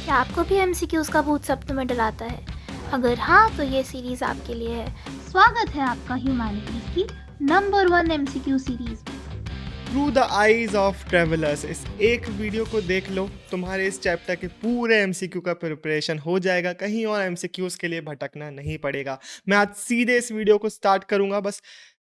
क्या आपको भी एमसीक्यूज़ का भूत सपनों में डराता है? अगर हाँ, तो ये सीरीज़ आपके लिए है। स्वागत है आपका ह्यूमैनिटीज़ की नंबर 1 एमसीक्यू सीरीज़ में। Through the eyes of travellers, इस एक वीडियो को देख लो, तुम्हारे इस चैप्टर के पूरे एमसीक्यू का प्रिपरेशन हो जाएगा। कहीं और एमसीक्यूज के लिए भटकना नहीं पड़ेगा। मैं आज सीधे इस वीडियो को स्टार्ट करूंगा। बस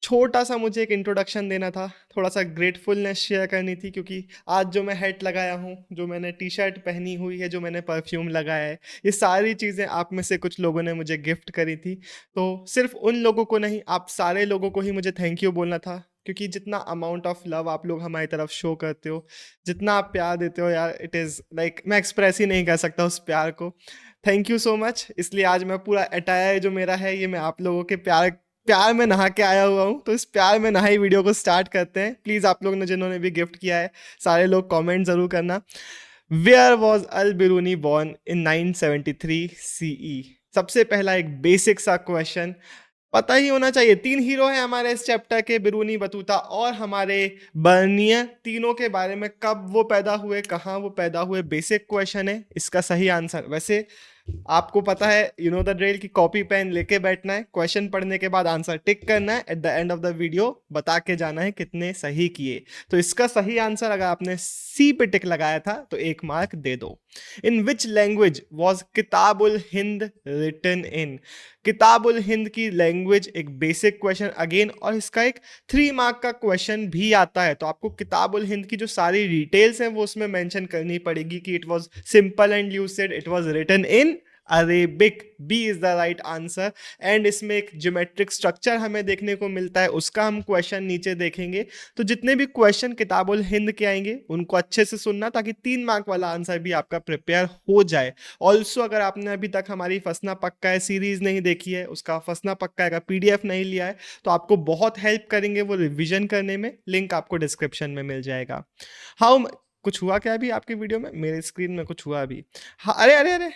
छोटा सा मुझे एक इंट्रोडक्शन देना था, थोड़ा सा ग्रेटफुलनेस शेयर करनी थी, क्योंकि आज जो मैं हैट लगाया हूँ, जो मैंने टी शर्ट पहनी हुई है, जो मैंने परफ्यूम लगाया है, ये सारी चीज़ें आप में से कुछ लोगों ने मुझे गिफ्ट करी थी। तो सिर्फ उन लोगों को नहीं, आप सारे लोगों को ही मुझे थैंक यू बोलना था, क्योंकि जितना अमाउंट ऑफ लव आप लोग हमारी तरफ शो करते हो, जितना आप प्यार देते हो यार, इट इज़ लाइक मैं एक्सप्रेस ही नहीं कर सकता उस प्यार को। Thank you so much. इसलिए आज मैं पूरा अटायर जो मेरा है, ये मैं आप लोगों के प्यार प्यार में नहा के आया हुआ हूँ। तो इस प्यार में नहाई वीडियो को स्टार्ट करते हैं। प्लीज़ आप लोग ने जिन्होंने भी गिफ्ट किया है, सारे लोग कमेंट ज़रूर करना। Where was Al Biruni born in 973 CE? सबसे पहला एक बेसिक सा क्वेश्चन पता ही होना चाहिए। 3 हीरो हैं हमारे इस चैप्टर के, बिरूनी, बतूता और हमारे बर्नियर। तीनों के बारे में, कब वो पैदा हुए, कहाँ वो पैदा हुए, बेसिक क्वेश्चन है। इसका सही आंसर, वैसे आपको पता है, यू नो द ड्रिल, की कॉपी पेन लेके बैठना है, क्वेश्चन पढ़ने के बाद आंसर टिक करना है, at the end of the video बता के जाना है कितने सही किए। तो इसका सही आंसर, अगर आपने सी पे टिक लगाया था तो 1 मार्क दे दो। In which language was Kitabul Hind written in? Kitabul Hind की लैंग्वेज, एक बेसिक क्वेश्चन अगेन, और इसका एक 3 मार्क का क्वेश्चन भी आता है। तो आपको किताबुल हिंद की जो सारी डिटेल्स हैं वो उसमें मेंशन करनी पड़ेगी कि it was simple and lucid, it was written in Arabic. B is the right answer. एंड इसमें एक ज्योमेट्रिक स्ट्रक्चर हमें देखने को मिलता है, उसका हम क्वेश्चन नीचे देखेंगे। तो जितने भी क्वेश्चन किताबुल हिंद के आएंगे उनको अच्छे से सुनना, ताकि 3 मार्क वाला आंसर भी आपका प्रिपेयर हो जाए। ऑल्सो अगर आपने अभी तक हमारी फसना पक्का है सीरीज नहीं देखी है, उसका फसना पक्का है का पीडीएफ नहीं लिया है, तो आपको बहुत हेल्प करेंगे वो रिविजन करने में। लिंक आपको डिस्क्रिप्शन में मिल जाएगा। हाउ कुछ हुआ क्या अभी आपकी वीडियो में? मेरे स्क्रीन में कुछ हुआ अभी। हाँ, अरे अरे अरे,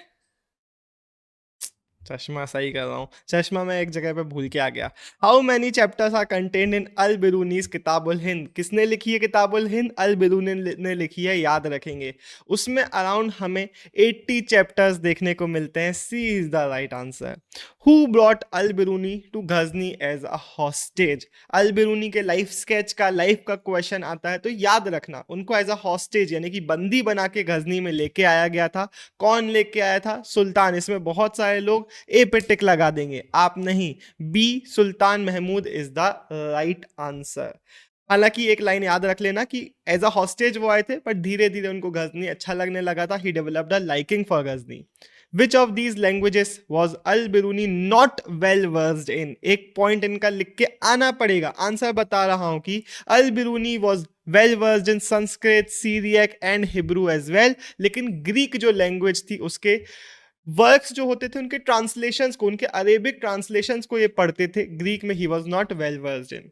चश्मा सही कर रहा हूँ, चश्मा मैं एक जगह पे भूल के आ गया। How many chapters are contained in Al Biruni's Kitabul Hind? किसने लिखी है किताबुल हिंद? अल बिरूनी ने लिखी है, याद रखेंगे। उसमें अराउंड हमें 80 चैप्टर्स देखने को मिलते हैं। C is the right answer. Who brought Al Biruni to Ghazni as a hostage? Al Biruni के लाइफ स्केच का, लाइफ का क्वेश्चन आता है, तो याद रखना उनको एज अ हॉस्टेज यानी कि बंदी बना के गजनी में लेके आया गया था। कौन लेके आया था? सुल्तान। इसमें बहुत सारे लोग ए पे टिक लगा देंगे, आप नहीं। B, Sultan Mahmud is the right answer. हालांकि एक लाइन याद रख लेना कि एज अ हॉस्टेज वो आए थे, पर धीरे धीरे उनको गजनी अच्छा लगने लगा था। He developed a liking for Ghazni. Which of these languages was Al Biruni not well versed in? एक पॉइंट इनका लिख के आना पड़ेगा। आंसर बता रहा हूं कि Al Biruni was well versed in Sanskrit, Syriac and Hebrew as well. लेकिन ग्रीक जो लैंग्वेज थी उसके वर्क्स जो होते थे, उनके ट्रांसलेशंस को, उनके अरेबिक ट्रांसलेशंस को ये पढ़ते थे। ग्रीक में ही was not well versed in.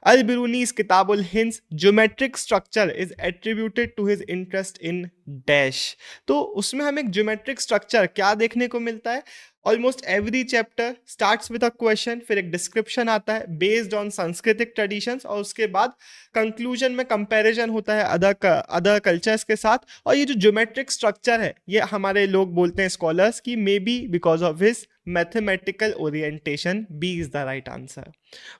Al Biruni's Kitabul Hind's geometric structure is attributed to his interest in dash. तो उसमें हमें एक ज्योमेट्रिक स्ट्रक्चर क्या देखने को मिलता है? Almost every chapter starts with a question, फिर एक डिस्क्रिप्शन आता है बेस्ड ऑन सांस्कृतिक ट्रेडिशंस, और उसके बाद कंक्लूजन में कंपैरिजन होता है अदर कल्चर्स के साथ। और ये जो ज्योमेट्रिक स्ट्रक्चर है, ये हमारे लोग बोलते हैं स्कॉलर्स की may be because of his mathematical orientation. B is the right answer.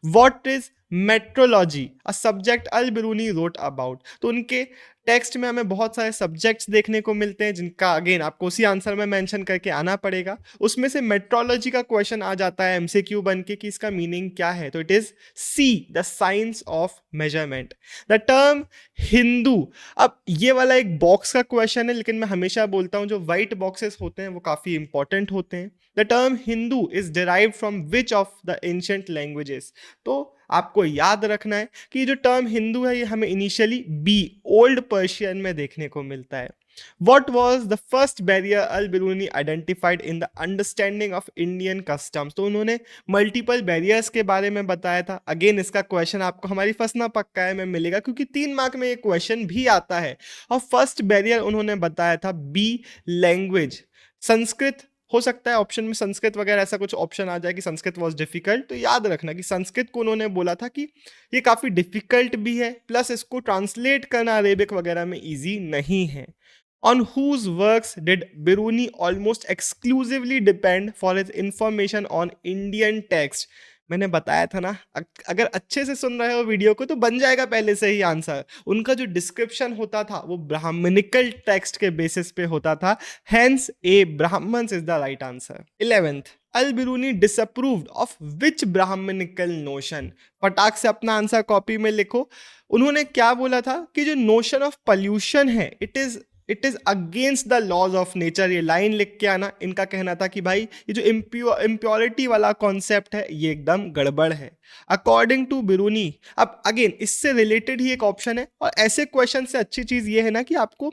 What is metrology? A subject Al Biruni wrote about. तो उनके टेक्स्ट में हमें बहुत सारे सब्जेक्ट्स देखने को मिलते हैं, जिनका अगेन आपको उसी आंसर में मेंशन करके आना पड़ेगा। उसमें से मेट्रोलॉजी का क्वेश्चन आ जाता है एमसीक्यू बन के कि इसका मीनिंग क्या है। तो it is C, the science of measurement. The term Hindu, अब ये वाला एक बॉक्स का क्वेश्चन है, लेकिन मैं हमेशा बोलता हूं जो व्हाइट बॉक्सेस होते हैं वो काफी इंपॉर्टेंट होते हैं। The term Hindu is derived from which of the ancient languages? तो आपको याद रखना है कि जो टर्म हिंदू है ये हमें इनिशियली बी, ओल्ड पर्शियन में देखने को मिलता है। What was the first barrier al-Biruni identified in the understanding of Indian customs? तो उन्होंने मल्टीपल बैरियर्स के बारे में बताया था। अगेन इसका क्वेश्चन आपको हमारी फसना पक्का है में मिलेगा, क्योंकि 3 मार्क में ये क्वेश्चन भी आता है। और फर्स्ट बैरियर उन्होंने बताया था बी, लैंग्वेज। संस्कृत हो सकता है ऑप्शन में संस्कृत वगैरह ऐसा कुछ ऑप्शन आ जाए कि संस्कृत वॉज डिफिकल्ट, तो याद रखना कि संस्कृत को उन्होंने बोला था कि ये काफ़ी डिफिकल्ट भी है, प्लस इसको ट्रांसलेट करना अरेबिक वगैरह में ईजी नहीं है। On whose works did Biruni almost exclusively depend for his information on Indian text? मैंने बताया था ना, अगर अच्छे से सुन रहे हो वीडियो को तो बन जाएगा पहले से ही आंसर। उनका जो डिस्क्रिप्शन होता था वो ब्राह्मणिकल टेक्स्ट के बेसिस पे होता था, hence A Brahmans is the right answer. 11th, Al Biruni disapproved of which Brahmanical notion? फटाक से अपना आंसर कॉपी में लिखो। उन्होंने क्या बोला था कि जो नोशन ऑफ पॉल्यूशन है it is against the laws of nature. ये लाइन लिख के आना। इनका कहना था कि भाई ये जो इम्प्योरिटी वाला कॉन्सेप्ट है ये एकदम गड़बड़ है अकॉर्डिंग टू बिरूनी। अब अगेन इससे रिलेटेड ही एक ऑप्शन है, और ऐसे क्वेश्चन से अच्छी चीज ये है ना कि आपको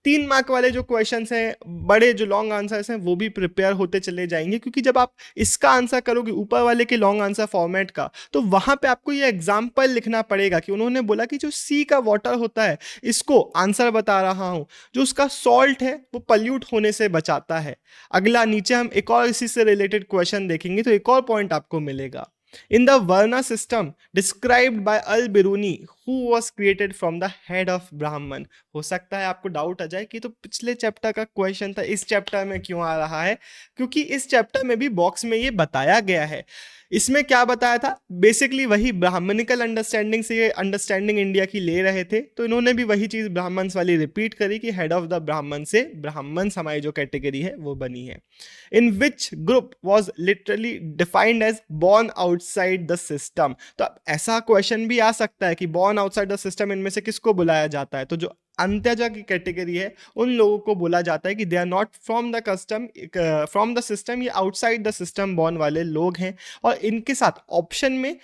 3 मार्क वाले जो क्वेश्चन हैं, बड़े जो लॉन्ग आंसर्स हैं, वो भी प्रिपेयर होते चले जाएंगे, क्योंकि जब आप इसका आंसर करोगे ऊपर वाले के लॉन्ग आंसर फॉर्मेट का, तो वहां पे आपको ये एग्जाम्पल लिखना पड़ेगा कि उन्होंने बोला कि जो सी का वाटर होता है, इसको आंसर बता रहा हूं, जो उसका सॉल्ट है वो पल्यूट होने से बचाता है। अगला नीचे हम एक और इसी से रिलेटेड क्वेश्चन देखेंगे तो एक और पॉइंट आपको मिलेगा। In the Varna system described by Al-Biruni, who was created from the head of Brahman? हो सकता है आपको डाउट आ जाए कि तो पिछले चैप्टर का क्वेश्चन था, इस चैप्टर में क्यों आ रहा है? क्योंकि इस चैप्टर में भी बॉक्स में ये बताया गया है। इसमें क्या बताया था? बेसिकली वही ब्राह्मणिकल अंडरस्टैंडिंग से ये अंडरस्टैंडिंग इंडिया की ले रहे थे, तो इन्होंने भी वही चीज़ ब्राह्मण्स वाली रिपीट करी कि हेड ऑफ द ब्राह्मण से ब्राह्मण्स हमारी जो कैटेगरी है वो बनी है। In which group was literally defined as born outside the system? तो अब ऐसा क्वेश्चन भी आ सकता है कि बॉर्न आउटसाइड द सिस्टम इनमें से किसको बुलाया जाता है? तो जो अंत्यजा की कैटेगरी है उन लोगों को बोला जाता है कि they are not from the system, ये आउटसाइड द सिस्टम बॉर्न वाले लोग हैं। और इनके साथ ऑप्शन में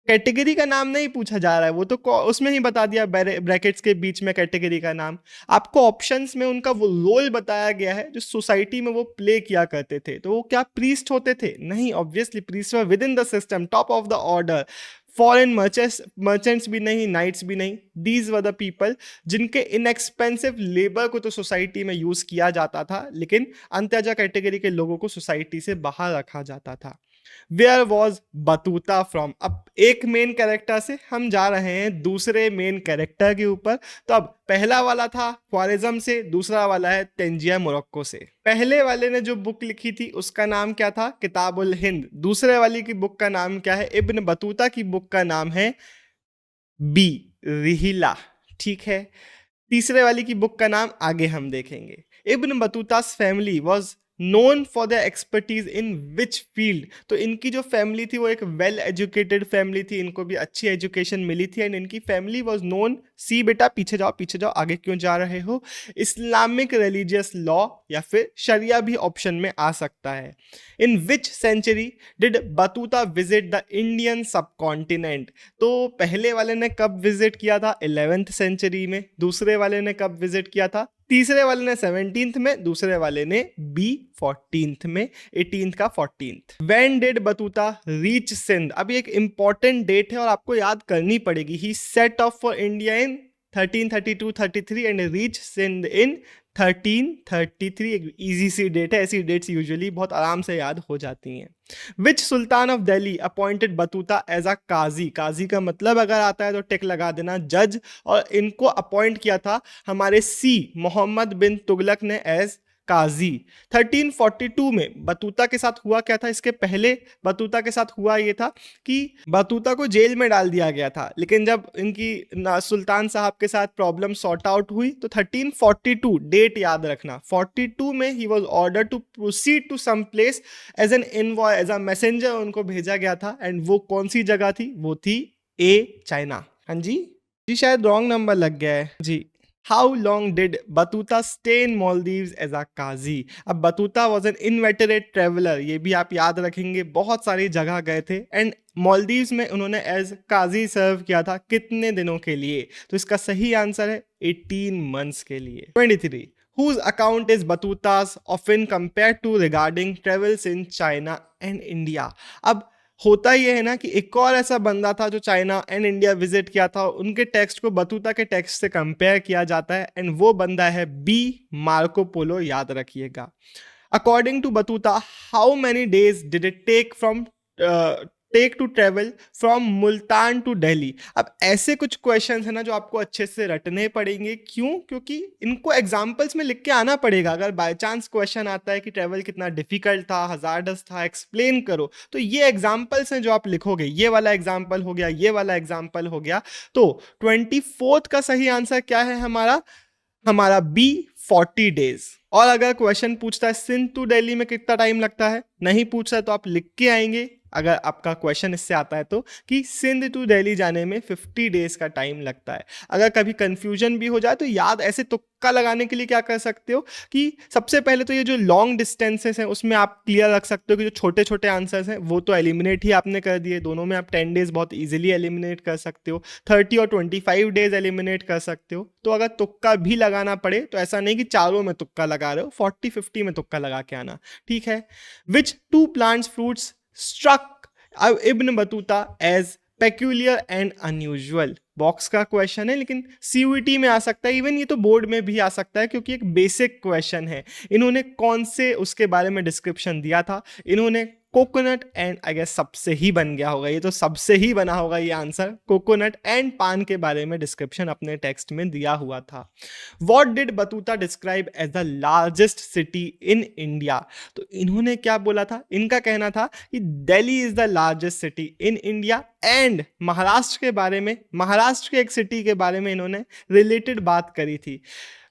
कैटेगरी का नाम नहीं पूछा जा रहा है, वो तो उसमें ही बता दिया ब्रैकेट्स के बीच में कैटेगरी का नाम। आपको ऑप्शंस में उनका वो रोल बताया गया है जो सोसाइटी में वो प्ले किया करते थे। तो वो क्या प्रीस्ट होते थे? नहीं, obviously priest were with in the system, top of the order. Foreign merchants भी नहीं, नाइट्स भी नहीं। दीज वर द पीपल जिनके इनएक्सपेंसिव लेबर को तो सोसाइटी में यूज किया जाता था, लेकिन अंत्यजा कैटेगरी के लोगों को सोसाइटी से बाहर रखा जाता था। Where was Battuta from? अब एक मेन कैरेक्टर से हम जा रहे हैं दूसरे मेन कैरेक्टर के ऊपर। तो अब पहला वाला था ख्वारिज़म से, दूसरा वाला है तंजिया मोरक्को से। पहले वाले ने जो बुक लिखी थी उसका नाम क्या था? किताबुल हिंद। दूसरे वाली की बुक का नाम क्या है? इब्न बतूता की बुक का नाम है बी रिहिला। ठीक है, तीसरे वाली की बुक का नाम आगे हम देखेंगे। Ibn Battuta's family was known for the expertise in which field? तो इनकी जो फैमिली थी वो एक वेल एजुकेटेड फैमिली थी, इनको भी अच्छी एजुकेशन मिली थी, एंड इनकी फैमिली वॉज नोन, सी बेटा पीछे जाओ, आगे क्यों जा रहे हो, इस्लामिक रिलीजियस लॉ या फिर शरिया भी ऑप्शन में आ सकता है। In which century did Battuta visit the Indian subcontinent? तो पहले वाले ने कब विजिट किया था? 11th सेंचुरी में। दूसरे वाले ने कब विजिट किया था? तीसरे वाले ने 17th में, दूसरे वाले ने बी 14th में, 18th का 14th। When did Battuta reach Sindh? अभी एक इंपॉर्टेंट डेट है और आपको याद करनी पड़ेगी। He set off for India in 1332-33 and reach Sindh in 1333। एक इजी सी डेट है, ऐसी डेट्स यूजुअली बहुत आराम से याद हो जाती हैं। Which sultan of Delhi appointed Battuta as a qazi? काजी का मतलब अगर आता है तो टिक लगा देना, जज। और इनको अपॉइंट किया था हमारे सी मोहम्मद बिन तुगलक ने एज काजी। 1342 में बतूता के साथ हुआ क्या था? इसके पहले बतूता के साथ हुआ ये था कि बतूता को जेल में डाल दिया गया था, लेकिन जब इनकी सुल्तान साहब के साथ प्रॉब्लम सॉर्ट आउट हुई तो 1342, डेट याद रखना, 42 में ही was order to proceed to some place as an envoy, as a messenger उनको भेजा गया था। एंड वो कौन सी जगह थी? वो थी ए चाइना। हाँ जी शायद रॉन्ग नंबर लग गया है जी। How long did Batuta stay in Maldives as a Qazi? अब Batuta was an inveterate traveler, ये भी आप याद रखेंगे, बहुत सारी जगह गए थे, एंड मालदीव्स में उन्होंने एज काजी सर्व किया था। कितने दिनों के लिए? तो इसका सही आंसर है 18 months के लिए। 23, whose account is Batuta's often compared to regarding travels in China and India? अब होता ये है ना कि एक और ऐसा बंदा था जो चाइना एंड इंडिया विजिट किया था, उनके टेक्स्ट को बतूता के टेक्स्ट से कंपेयर किया जाता है, एंड वो बंदा है बी मार्को पोलो, याद रखिएगा। According to Battuta how many days did it take from take to travel from Multan to Delhi. अब ऐसे कुछ क्वेश्चंस है ना जो आपको अच्छे से रटने पड़ेंगे। क्यों? क्योंकि इनको एग्जाम्पल्स में लिख के आना पड़ेगा। अगर बाय चांस क्वेश्चन आता है कि ट्रेवल कितना डिफिकल्ट था, हजार्डस था, एक्सप्लेन करो, तो ये एग्जाम्पल्स हैं जो आप लिखोगे। ये वाला एग्जाम्पल हो गया, ये वाला एग्जाम्पल हो गया। तो 24th का सही आंसर क्या है हमारा बी, 40 डेज। और अगर क्वेश्चन पूछता है सिंध टू दिल्ली में कितना टाइम लगता है, नहीं पूछता है तो आप लिख के आएंगे, अगर आपका क्वेश्चन इससे आता है तो, कि सिंध टू दिल्ली जाने में 50 डेज का टाइम लगता है। अगर कभी कंफ्यूजन भी हो जाए तो याद ऐसे तुक्का लगाने के लिए क्या कर सकते हो कि सबसे पहले तो ये जो लॉन्ग डिस्टेंसेस हैं उसमें आप क्लियर रख सकते हो कि जो छोटे छोटे आंसर्स हैं वो तो एलिमिनेट ही आपने कर दिए। दोनों में आप 10 डेज बहुत ईजिली एलिमिनेट कर सकते हो, 30 और 25 डेज एलिमिनेट कर सकते हो। तो अगर तुक्का भी लगाना पड़े तो ऐसा नहीं कि चारों में तुक्का लगा रहे हो, 40-50 में तुक्का लगा के आना, ठीक है। Which two plants fruits struck Ibn Battuta as peculiar and unusual. Box का क्वेश्चन है लेकिन सीयूईटी में आ सकता है, इवन ये तो बोर्ड में भी आ सकता है क्योंकि एक बेसिक क्वेश्चन है। इन्होंने कौन से उसके बारे में डिस्क्रिप्शन दिया था, इन्होंने कोकोनट एंड, आई गेस सबसे ही बन गया होगा, ये तो सबसे ही बना होगा ये आंसर, कोकोनट एंड पान के बारे में डिस्क्रिप्शन अपने टेक्स्ट में दिया हुआ था। What did Battuta describe as the largest city in India. तो इन्होंने क्या बोला था, इनका कहना था कि Delhi is the largest city in India, and Maharashtra के बारे में, महाराष्ट्र के एक सिटी के बारे में इन्होंने रिलेटेड बात करी थी।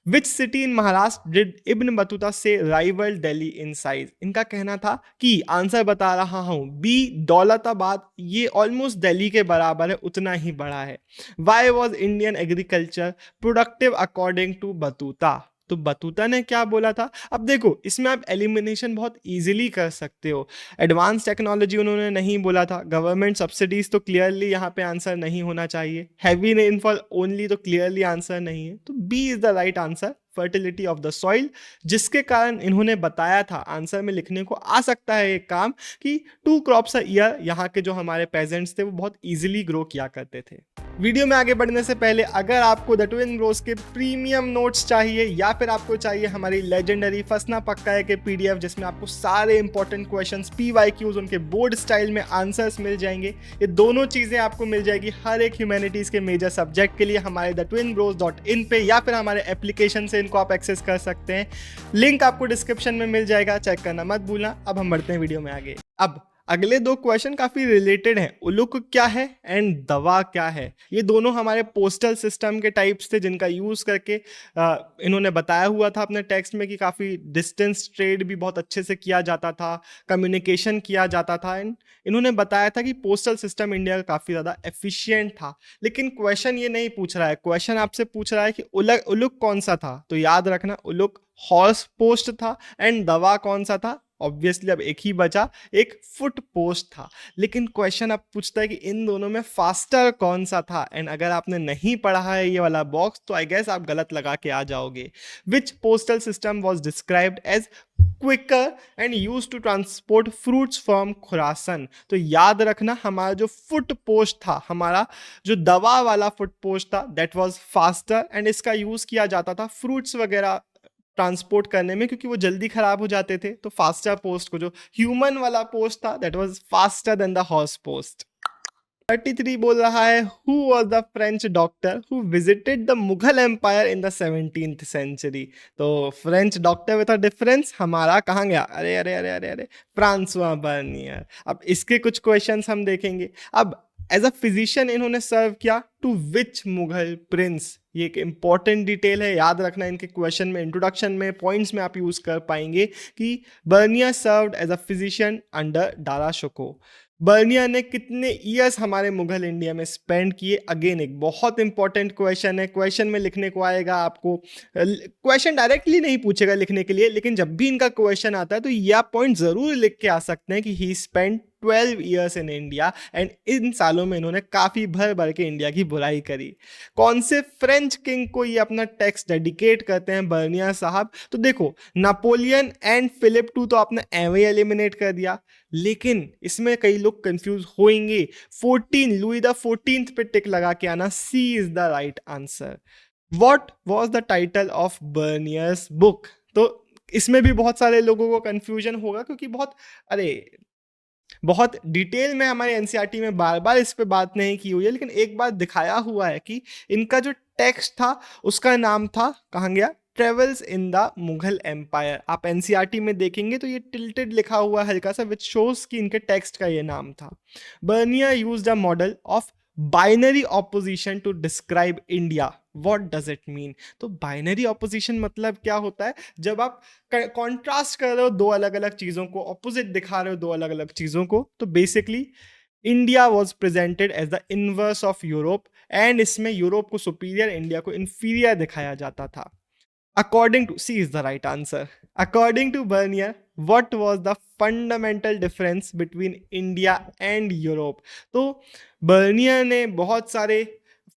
Which city in Maharashtra did Ibn Battuta से राइवल दिल्ली इन साइज। इनका कहना था कि, आंसर बता रहा हूं, बी दौलताबाद, ये ऑलमोस्ट दिल्ली के बराबर है, उतना ही बड़ा है। Why was Indian agriculture productive according to Battuta. तो बतूता ने क्या बोला था। अब देखो इसमें आप एलिमिनेशन बहुत इजीली कर सकते हो। एडवांस टेक्नोलॉजी उन्होंने नहीं बोला था, गवर्नमेंट सब्सिडीज तो क्लियरली यहाँ पे आंसर नहीं होना चाहिए, हैवी रेनफॉल ओनली तो क्लियरली आंसर नहीं है। तो B is the right answer, fertility of the soil, जिसके कारण इन्होंने बताया था, आंसर में लिखने को आ सकता है एक काम, कि 2 क्रॉप्स अ ईयर यहाँ के जो हमारे पेजेंट्स थे वो बहुत इजीली ग्रो किया करते थे। वीडियो में आगे बढ़ने से पहले अगर आपको द ट्विन ब्रोस के प्रीमियम नोट्स चाहिए या फिर आपको चाहिए हमारी लेजेंडरी फंसना पक्का है के पीडीएफ जिसमें आपको सारे इंपॉर्टेंट क्वेश्चंस पीवाईक्यूज उनके बोर्ड स्टाइल में आंसर्स मिल जाएंगे, ये दोनों चीजें आपको मिल जाएगी हर एक ह्यूमैनिटीज के मेजर सब्जेक्ट के लिए हमारे thetwinbros.in पे, या फिर हमारे एप्लीकेशन से इनको आप एक्सेस कर सकते हैं। लिंक आपको डिस्क्रिप्शन में मिल जाएगा, चेक करना मत भूलना। अब हम बढ़ते हैं वीडियो में आगे। अब अगले 2 क्वेश्चन काफी रिलेटेड हैं। उलुक क्या है एंड दवा क्या है। ये दोनों हमारे पोस्टल सिस्टम के टाइप्स थे जिनका यूज करके इन्होंने बताया हुआ था अपने टेक्स्ट में कि काफी डिस्टेंस ट्रेड भी बहुत अच्छे से किया जाता था, कम्युनिकेशन किया जाता था, एंड इन्होंने बताया था कि पोस्टल सिस्टम इंडिया का काफी ज्यादा एफिशिएंट था। लेकिन क्वेश्चन ये नहीं पूछ रहा है, क्वेश्चन आपसे पूछ रहा है कि उलुक कौन सा था। तो याद रखना, उलुक हॉर्स पोस्ट था, एंड दवा कौन सा था, ऑब्वियसली अब एक ही बचा, एक फुट पोस्ट था। लेकिन क्वेश्चन अब पूछता है कि इन दोनों में फास्टर कौन सा था, एंड अगर आपने नहीं पढ़ा है ये वाला बॉक्स तो आई गेस आप गलत लगा के आ जाओगे। Which postal system was described as quicker and used to transport fruits from Khurasan. तो याद रखना, हमारा जो फुट पोस्ट था, हमारा जो दवा वाला फुट पोस्ट था, दैट वाज फास्टर, एंड इसका यूज किया जाता था फ्रूट्स वगैरह ट्रांसपोर्ट करने में क्योंकि वो जल्दी खराब हो जाते थे। तो फास्टर पोस्ट को, जो ह्यूमन वाला पोस्ट था, that was faster than the horse post. 33 बोल रहा है, who was the French doctor who visited the Mughal empire in the 17th century. तो French doctor with a difference हमारा कहाँ गया, अरे अरे अरे अरे अरे, फ्रांसवा बर्नियर। अब इसके कुछ क्वेश्चंस हम देखेंगे। अब एज अ फिजिशियन इन्होंने सर्व किया टू विच मुगल प्रिंस। ये एक इंपॉर्टेंट डिटेल है, याद रखना, इनके क्वेश्चन में, इंट्रोडक्शन में, पॉइंट्स में आप यूज कर पाएंगे कि Bernier served as a physician under Dara Shikoh. Bernier ने कितने ईयर्स हमारे मुगल इंडिया में स्पेंड किए। अगेन एक बहुत इंपॉर्टेंट क्वेश्चन है, क्वेश्चन में लिखने को आएगा आपको, क्वेश्चन डायरेक्टली नहीं पूछेगा लिखने के लिए, लेकिन जब भी इनका क्वेश्चन आता है तो ये आप पॉइंट जरूर लिख के आ सकते हैं कि he spend 12 years in India, and इन सालों में इन्होंने काफी भर भर के इंडिया की बुराई करी। कौन से फ्रेंच किंग को ये अपना टेक्स्ट डेडिकेट करते हैं बर्नियर साहब। तो देखो, नापोलियन एंड फिलिप II तो आपने एवे एलिमिनेट कर दिया, लेकिन इसमें कई लोग कंफ्यूज होंगे। 14 लुई द 14th पे टिक लगा के आना, C is the right answer. What was the title of Bernier's book. तो इसमें भी बहुत सारे लोगों को कंफ्यूजन होगा क्योंकि बहुत, अरे बहुत डिटेल में हमारे एनसीईआरटी में बार बार इस पे बात नहीं की हुई है, लेकिन एक बात दिखाया हुआ है कि इनका जो टेक्स्ट था उसका नाम था, कहाँ गया, travels in the Mughal empire. आप एनसीईआरटी में देखेंगे तो ये टिल्टेड लिखा हुआ है हल्का सा, विच शोज कि इनके टेक्स्ट का ये नाम था। Bernier used a model of binary opposition to describe India. What does it mean? तो बाइनरी ऑपोजिशन मतलब क्या होता है? जब आप कॉन्ट्रास्ट कर रहे हो दो अलग अलग चीजों को, ऑपोजिट दिखा रहे हो दो अलग अलग चीजों को, तो basically India was presented as the inverse of Europe, and इसमें यूरोप को सुपीरियर, इंडिया को इंफीरियर दिखाया जाता था। According to, C is the right answer. According to Bernier, what was the fundamental difference between India and Europe? तो Bernier ने बहुत सारे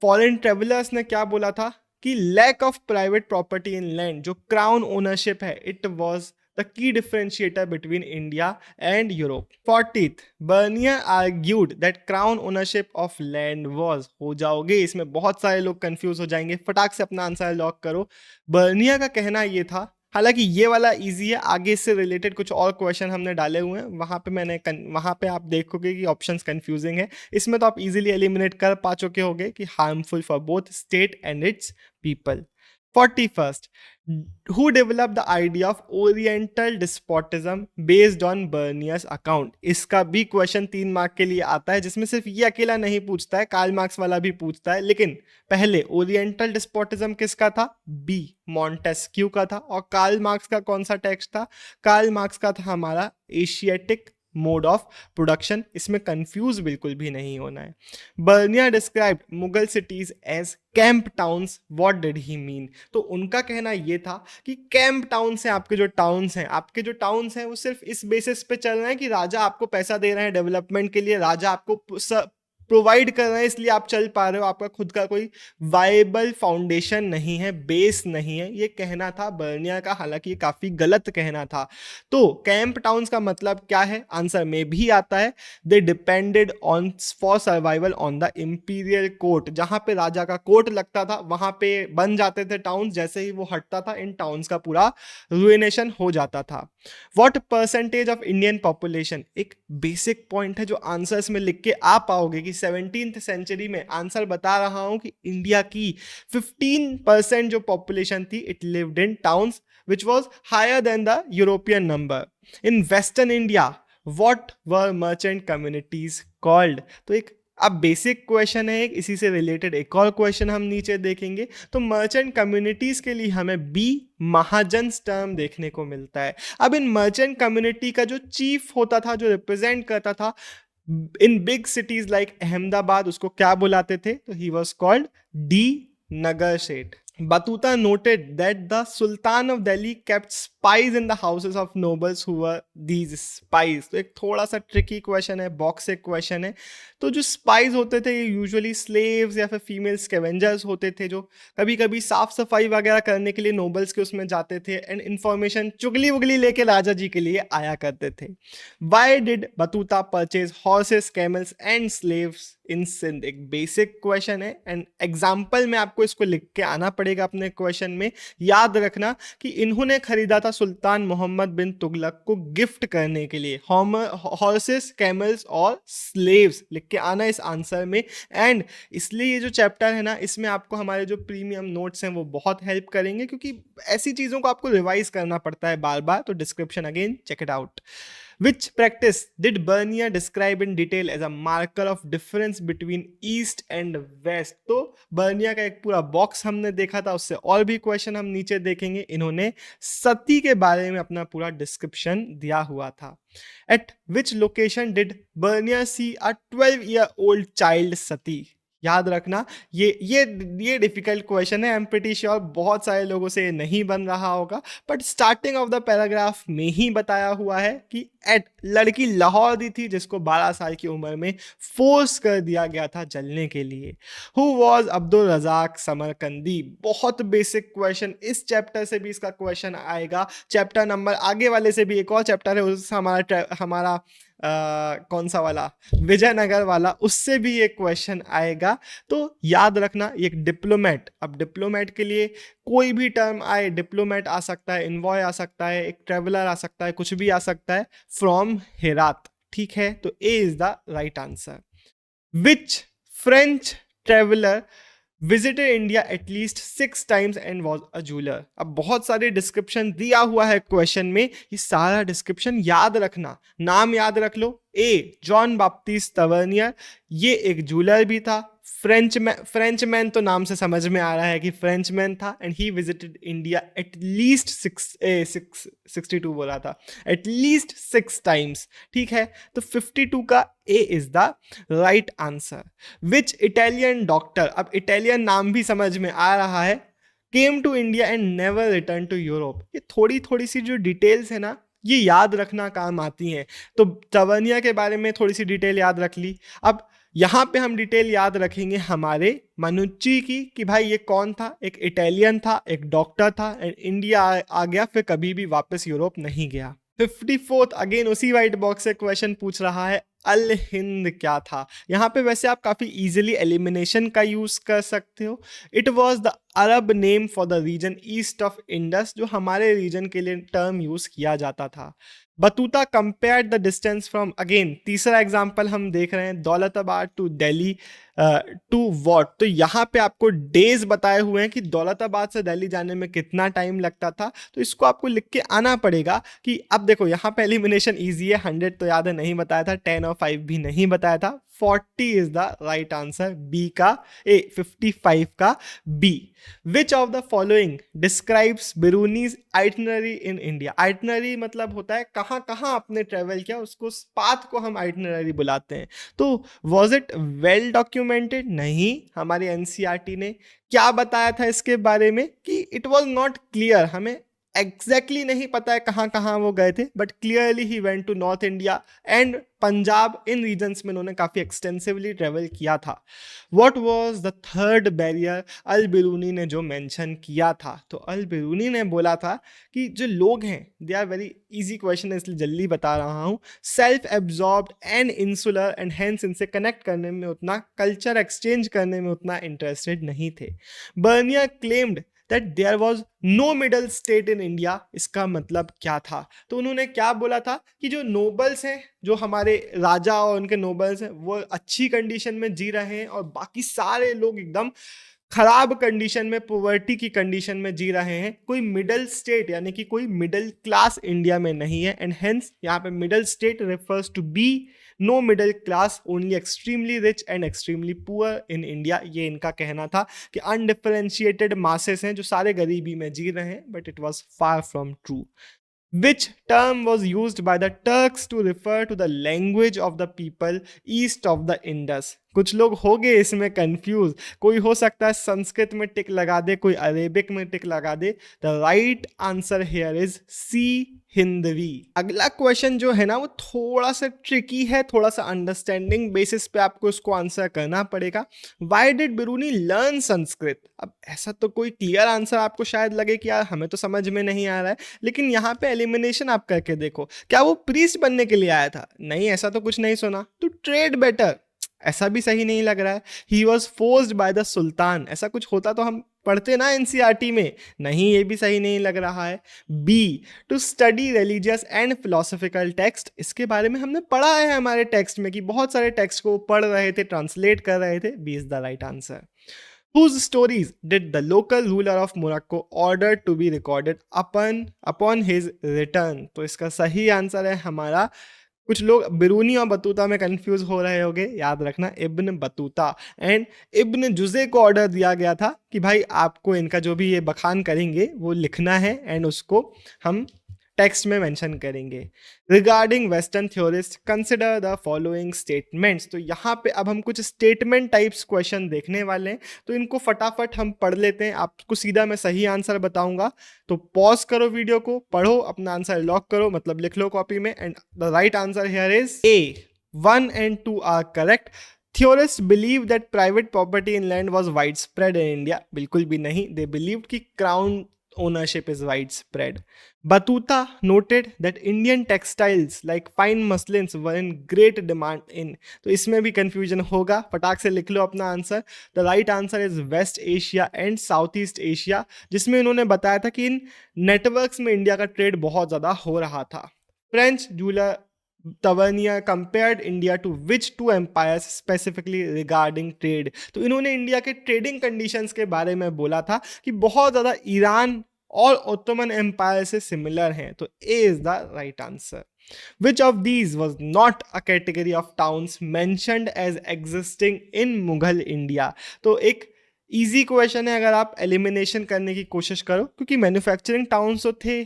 फॉरेन ट्रेवलर्स ने क्या बोला था कि lack of private property in land, जो क्राउन ओनरशिप है, it was the key differentiator between India and Europe. 40th, Bernier argued that crown ownership of land was, हो जाओगे इसमें बहुत सारे लोग कंफ्यूज हो जाएंगे, फटाक से अपना आंसर लॉक करो। बर्नियर का कहना ये था, हालांकि ये वाला इजी है, आगे इससे रिलेटेड कुछ और क्वेश्चन हमने डाले हुए हैं, वहां पे आप देखोगे कि ऑप्शंस कंफ्यूजिंग है। इसमें तो आप इजीली एलिमिनेट कर पा चुके होगे कि harmful for both state and it's people. 41st, who developed the idea of Oriental despotism based on Bernier's account? इसका भी क्वेश्चन 3 मार्क के लिए आता है, जिसमें सिर्फ ये अकेला नहीं पूछता है, कार्ल मार्क्स वाला भी पूछता है। लेकिन पहले ओरिएंटल डिस्पोटिज्म किसका था? बी, मॉन्टेस्क्यू का था। और कार्ल मार्क्स का कौन सा टेक्स्ट था? कार्ल मार्क्स का था हमारा एशियाटिक मोड ऑफ प्रोडक्शन। इसमें कंफ्यूज बिल्कुल भी नहीं होना है। Bernier described Mughal cities as camp towns. What did he mean? तो उनका कहना यह था कि कैंप टाउन्स हैं, आपके जो टाउन्स हैं, वो सिर्फ इस बेसिस पे चल रहे हैं कि राजा आपको पैसा दे रहे हैं डेवलपमेंट के लिए, राजा आपको प्रोवाइड कर रहे हैं, इसलिए आप चल पा रहे हो, आपका खुद का कोई वाइबल फाउंडेशन नहीं है, बेस नहीं है, ये कहना था बर्नियर का। हालांकि ये काफी गलत कहना था। तो कैंप टाउन्स का मतलब क्या है? आंसर में भी आता है, they depended on for survival on the imperial court. जहां पे राजा का कोर्ट लगता था वहां पे बन जाते थे टाउन्स, जैसे ही वो हटता था इन टाउन्स का पूरा रुइनेशन हो जाता था। What percentage of Indian population, एक बेसिक पॉइंट है जो आंसर्स में लिख के आ पाओगे कि 17th सेंचुरी में, आंसर बता रहा हूं कि इंडिया की 15% जो पॉपुलेशन थी, it lived in towns, which was higher than the European number. In Western India, what were merchant communities called? तो एक अब बेसिक क्वेश्चन है, इसी से रिलेटेड एक और क्वेश्चन हम नीचे देखेंगे। तो मर्चेंट कम्युनिटीज के लिए हमें बी, महाजन्स टर्म देखने को मिलता है। अब इन मर्चेंट कम्युनिटी का जो चीफ होता था, जो रिप्रेजेंट करता था in big cities like Ahmedabad, उसको क्या बुलाते थे? तो he was called D Nagar Sheth. Batuta noted that the Sultan of Delhi kept spies in the houses of nobles who were these spies. तो एक थोड़ा सा ट्रिकी क्वेश्चन है, बॉक्स एक क्वेश्चन है। तो जो स्पाइज होते थे ये यूजुअली स्लेव्स या फिर फीमेल स्कैवेंजर्स होते थे, जो कभी कभी साफ सफाई वगैरह करने के लिए नोबल्स के उसमें जाते थे एंड इंफॉर्मेशन चुगली वुगली लेके राजा जी के लिए आया करते थे। Why did Batuta purchase horses, camels and slaves इन सिंध? एक बेसिक क्वेश्चन है एंड एग्जाम्पल में आपको इसको लिख के आना पड़ेगा अपने क्वेश्चन में। याद रखना कि इन्होंने खरीदा था सुल्तान मोहम्मद बिन तुगलक को गिफ्ट करने के लिए हॉर्सेस, कैमल्स और स्लेव्स, लिख के आना इस आंसर में। एंड इसलिए ये जो चैप्टर है ना, इसमें आपको हमारे जो प्रीमियम नोट्स हैं वो बहुत हेल्प करेंगे, क्योंकि ऐसी चीज़ों को आपको रिवाइज करना पड़ता है बार बार। तो description again check it out. Which practice did Bernier describe in detail as a marker of difference between East and West? तो बर्नियर का एक पूरा बॉक्स हमने देखा था, उससे और भी क्वेश्चन हम नीचे देखेंगे। इन्होंने सती के बारे में अपना पूरा डिस्क्रिप्शन दिया हुआ था। At which location did Bernier see a 12-year-old child सती? याद रखना ये डिफिकल्ट क्वेश्चन है। आई एम प्रीटी श्योर बहुत सारे लोगों से ये नहीं बन रहा होगा, but starting of the paragraph में ही बताया हुआ है कि लड़की लाहौर दी थी जिसको 12 साल की उम्र में फोर्स कर दिया गया था जलने के लिए। Who was Abdul Razzaq Samarqandi? बहुत बेसिक क्वेश्चन, इस चैप्टर से भी इसका क्वेश्चन आएगा। चैप्टर नंबर आगे वाले से भी एक और चैप्टर है, उससे हमारा कौन सा वाला, विजयनगर वाला, उससे भी एक क्वेश्चन आएगा। तो याद रखना ये एक डिप्लोमेट, अब डिप्लोमेट के लिए कोई भी टर्म आए, डिप्लोमेट आ सकता है, इन्वॉय आ सकता है, एक ट्रेवलर आ सकता है, कुछ भी आ सकता है, फ्रॉम हेरात। ठीक है, तो A is the right answer. Which French traveller visited India at least 6 times and was a jeweller. अब बहुत सारे डिस्क्रिप्शन दिया हुआ है क्वेश्चन में, ये सारा डिस्क्रिप्शन याद रखना, नाम याद रख लो। ए जॉन बाप्टिस्ट तवर्नियर, ये एक जूलर भी था। फ्रेंचमैन तो नाम से समझ में आ रहा है कि फ्रेंचमैन था, and he visited India at least 62 बोला था, एटलीस्ट 6 times, ठीक है। तो 52 का A is the right answer. Which Italian doctor, अब इटालियन नाम भी समझ में आ रहा है, came to India and never return to Europe. ये थोड़ी थोड़ी सी जो डिटेल्स है ना, ये याद रखना काम आती हैं। तो तवर्निया के बारे में थोड़ी सी डिटेल याद रख ली। अब यहाँ पे हम डिटेल याद रखेंगे हमारे मनुच्ची की, कि भाई ये कौन था, एक इटालियन था, एक डॉक्टर था, एंड इंडिया आ गया, फिर कभी भी वापस यूरोप नहीं गया। 54th अगेन उसी वाइट बॉक्स से क्वेश्चन पूछ रहा है, अल हिंद क्या था। यहाँ पे वैसे आप काफी इजीली एलिमिनेशन का यूज कर सकते हो। It was the Arab name for the region east of Indus, जो हमारे रीजन के लिए टर्म यूज किया जाता था। Battuta compare the distance from, again तीसरा एग्जांपल हम देख रहे हैं, Daulatabad to Delhi to what. तो यहाँ पे आपको डेज बताए हुए हैं कि दौलताबाद से दिल्ली जाने में कितना टाइम लगता था, तो इसको आपको लिख के आना पड़ेगा। कि अब देखो यहाँ पे एलिमिनेशन इजी है, 100 तो याद है नहीं बताया था, 10 और 5 भी नहीं बताया था, 40 is the right answer, B का 55 का B. Which of the following describes Biruni's itinerary in India. Itinerary मतलब होता है कहाँ कहाँ आपने ट्रेवल किया, उसको पाथ को हम आइटनरी बुलाते हैं। तो वॉज इट वेल डॉक्यूमेंटेड, नहीं। हमारी एनसीईआरटी ने क्या बताया था इसके बारे में कि इट वॉज नॉट क्लियर, हमें एग्जैक्टली नहीं पता है कहाँ कहाँ वो गए थे, but clearly he went to north India and Punjab, इन रीजन्स में उन्होंने काफी एक्सटेंसिवली ट्रेवल किया था। What was the third barrier Al Biruni ने जो मेंशन किया था, तो अल बिरूनी ने बोला था कि जो लोग हैं, they are very easy question है इसलिए जल्दी बता रहा हूँ, self absorbed and insular, and hence इनसे कनेक्ट करने में उतना, कल्चर एक्सचेंज करने में उतना इंटरेस्टेड नहीं थे। Bernier claimed that there was no middle state in India. इसका मतलब क्या था, तो उन्होंने क्या बोला था कि जो नोबल्स हैं, जो हमारे राजा और उनके नोबल्स हैं, वो अच्छी कंडीशन में जी रहे हैं और बाकी सारे लोग एकदम खराब कंडीशन में, पॉवर्टी की कंडीशन में जी रहे हैं। कोई मिडिल स्टेट यानी कि कोई मिडिल क्लास इंडिया में नहीं है, एंड हेंस यहाँ पे middle state refers to be no middle class, only extremely rich and extremely poor in India. ये इनका कहना था कि अनडिफरेंशिएटेड मासेस हैं जो सारे गरीबी में जी रहे हैं, but it was far from true. Which term was used by the Turks to refer to the language of the people east of the Indus? कुछ लोग हो गए इसमें कंफ्यूज, कोई हो सकता है संस्कृत में टिक लगा दे, कोई अरेबिक में टिक लगा दे। The right answer here is C, Hindavi. अगला क्वेश्चन जो है ना वो थोड़ा सा ट्रिकी है, थोड़ा सा अंडरस्टैंडिंग बेसिस पे आपको इसको आंसर करना पड़ेगा। Why did Biruni learn Sanskrit. अब ऐसा तो कोई क्लियर आंसर आपको शायद लगे कि यार हमें तो समझ में नहीं आ रहा है, लेकिन यहाँ पे एलिमिनेशन आप करके देखो, क्या वो प्रीस्ट बनने के लिए आया था, नहीं, ऐसा तो कुछ नहीं सुना। तो ट्रेड बेटर, ऐसा भी सही नहीं लग रहा है। He was forced by the sultan, ऐसा कुछ होता तो हम पढ़ते ना एनसीईआरटी में, नहीं, ये भी सही नहीं लग रहा है। B to study religious and philosophical text, इसके बारे में हमने पढ़ा है हमारे टेक्स्ट में कि बहुत सारे टेक्स्ट को पढ़ रहे थे, ट्रांसलेट कर रहे थे। B is the right answer. Whose stories did the local ruler of Morocco order to be recorded upon his return? तो इसका सही आंसर है हमारा, कुछ लोग बिरूनी और बतूता में कंफ्यूज हो रहे होंगे, याद रखना इब्न बतूता एंड इब्न जुजे को ऑर्डर दिया गया था कि भाई आपको इनका जो भी ये बखान करेंगे वो लिखना है, एंड उसको हम टेक्स्ट में मेंशन करेंगे। Regarding western theorist consider the following statements. तो यहाँ पे अब हम कुछ स्टेटमेंट टाइप्स क्वेश्चन देखने वाले हैं, तो इनको फटाफट हम पढ़ लेते हैं, आपको सीधा मैं सही आंसर बताऊंगा। तो पॉज करो वीडियो को, पढ़ो, अपना आंसर लॉक करो, मतलब लिख लो कॉपी में, and the right answer here is A, 1 and 2 are correct. Theorists believe that private property in land was widespread in India. बिल्कुल भी नहीं, they believed कि crown ownership is widespread. Batuta noted that Indian textiles like fine muslins were in great demand in. तो इसमें भी confusion होगा, फटाक से लिख लो अपना answer. The right answer is West Asia and Southeast Asia, जिसमें उन्होंने बताया था कि इन नेटवर्क्स में इंडिया का ट्रेड बहुत ज़्यादा हो रहा था। French jeweller Tavernier compared India to which two empires specifically regarding trade? तो इन्होंने इंडिया के ट्रेडिंग कंडीशंस के बारे में बोला था कि बहुत ज़्यादा ईरान और ओटोमन एम्पायर से सिमिलर हैं, तो A is the right answer. Which of these was not a category of towns mentioned as existing in Mughal India? तो एक इजी क्वेश्चन है अगर आप एलिमिनेशन करने की कोशिश करो, क्योंकि मैन्युफैक्चरिंग टाउन्स तो थे,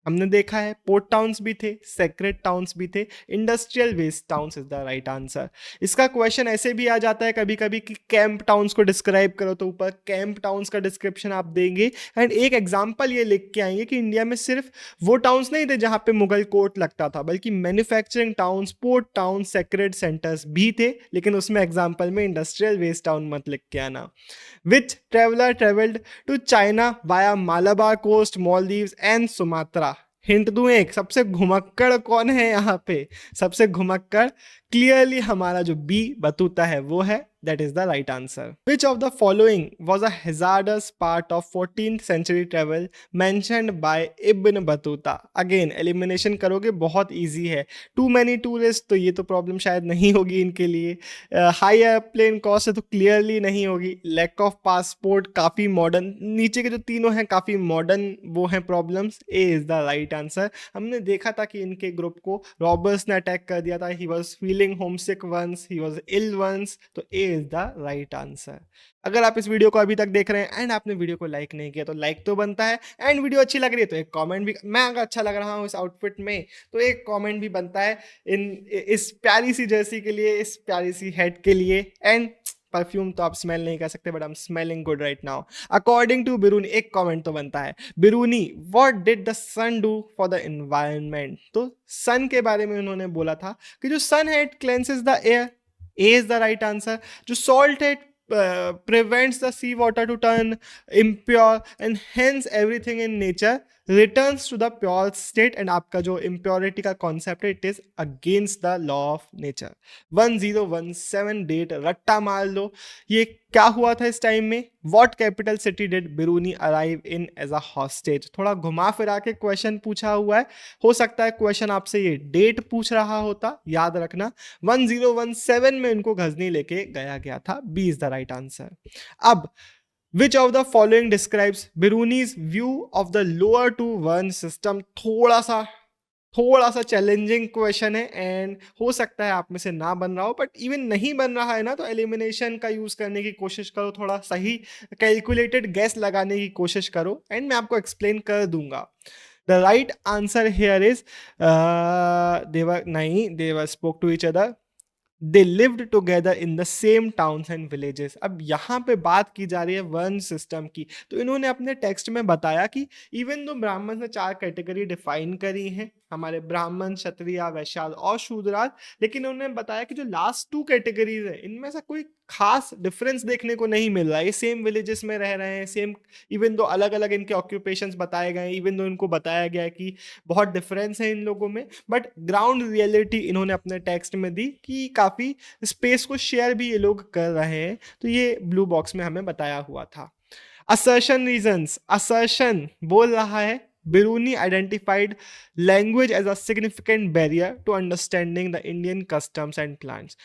हमने देखा है, पोर्ट टाउन्स भी थे, सेक्रेट टाउन्स भी थे, industrial waste towns is the right answer. इसका क्वेश्चन ऐसे भी आ जाता है कभी कभी कि कैंप टाउन्स को डिस्क्राइब करो, तो ऊपर कैंप टाउन्स का डिस्क्रिप्शन आप देंगे एंड एक एग्जांपल ये लिख के आएंगे कि इंडिया में सिर्फ वो टाउन्स नहीं थे जहाँ पे मुगल कोर्ट लगता था, बल्कि manufacturing towns, port town, sacred centers भी थे, लेकिन उसमें एग्जाम्पल में इंडस्ट्रियल वेस्ट टाउन मत लिख के आना. Which traveler traveled to China via Malabar coast, Maldives and Sumatra? Hint दूं एक, सबसे घुमक्कड़ कौन है यहाँ पे? सबसे घुमक्कड़ क्लियरली हमारा जो बी बतूता है वो है. That is the right answer. Which of the following was a hazardous part of 14th century travel mentioned by Ibn Battuta? Again, elimination करोगे बहुत easy है. Too many tourists, तो ये तो प्रॉब्लम शायद नहीं होगी इनके लिए. हाई एयरप्लेन कॉस्ट है तो क्लियरली नहीं होगी. लैक ऑफ पासपोर्ट, काफ़ी मॉडर्न, नीचे के जो तीनों हैं काफ़ी मॉडर्न वो हैं problems. A is the right answer. हमने देखा था कि इनके ग्रुप को रॉबर्स ने अटैक कर दिया था. He was feeling homesick once, he was ill once, तो A is the right answer. अगर आप इस वीडियो को अभी तक देख रहे हैं एंड आपने वीडियो को लाइक नहीं किया तो लाइक तो बनता है, एंड वीडियो अच्छी लग रही है तो एक कमेंट भी, मैं अगर अच्छा लग रहा हूँ इस आउटफिट में तो एक कमेंट भी बनता है इस प्यारी सी जर्सी के लिए, इस प्यारी सी हेड के लिए. एंड परफ्यूम तो आप स्मेल नहीं कर सकते, but I am smelling good right now. According to Biruni, एक कमेंट तो बनता है, Biruni what did the sun do for the environment? तो सन के बारे में उन्होंने बोला था कि जो सन है it cleanses the air. A is the right answer. जो सॉल्ट है prevents the sea water to turn impure and hence everything in nature returns to the pure state. and आपका जो impurity का concept है it is against the law of nature. 1017 date रट्टा मार लो. ये क्या हुआ था इस टाइम में? What capital city did Biruni arrive in as a hostage? थोड़ा घुमा फिरा के क्वेश्चन पूछा हुआ है, हो सकता है क्वेश्चन आपसे ये डेट पूछ रहा होता, याद रखना. 1017 में इनको गजनी लेके गया गया था. B is the right answer. अब Which of the following describes Biruni's view of the lower to one system? थोड़ा सा चैलेंजिंग क्वेश्चन है एंड हो सकता है आप में से ना बन रहा हो, बट इवन नहीं बन रहा है ना तो एलिमिनेशन का यूज करने की कोशिश करो, थोड़ा सही कैलकुलेटेड गैस लगाने की कोशिश करो एंड मैं आपको एक्सप्लेन कर दूंगा. The right answer here is they were spoke to each other. They lived together in the same towns and villages. अब यहाँ पे बात की जा रही है वर्ण सिस्टम की, तो इन्होंने अपने टेक्स्ट में बताया कि इवन दो ब्राह्मण ने 4 कैटेगरी डिफाइन करी हैं, हमारे ब्राह्मण, क्षत्रिय, वैश्य और शूद्राज, लेकिन उन्होंने बताया कि जो लास्ट 2 कैटेगरीज है इनमें से कोई खास डिफरेंस देखने को नहीं मिल रहा है. ये सेम विलेजेस में रह रहे हैं, सेम, इवन दो अलग अलग इनके ऑक्यूपेशंस बताए गए हैं, इवन दो इनको बताया गया है कि बहुत डिफरेंस है इन लोगों में, बट ग्राउंड रियलिटी इन्होंने अपने टेक्स्ट में दी कि काफ़ी स्पेस को शेयर भी ये लोग कर रहे हैं. तो ये ब्लू बॉक्स में हमें बताया हुआ था. असर्शन रीजंस, असर्शन बोल रहा है Biruni identified language as a significant barrier to understanding the Indian customs and plans.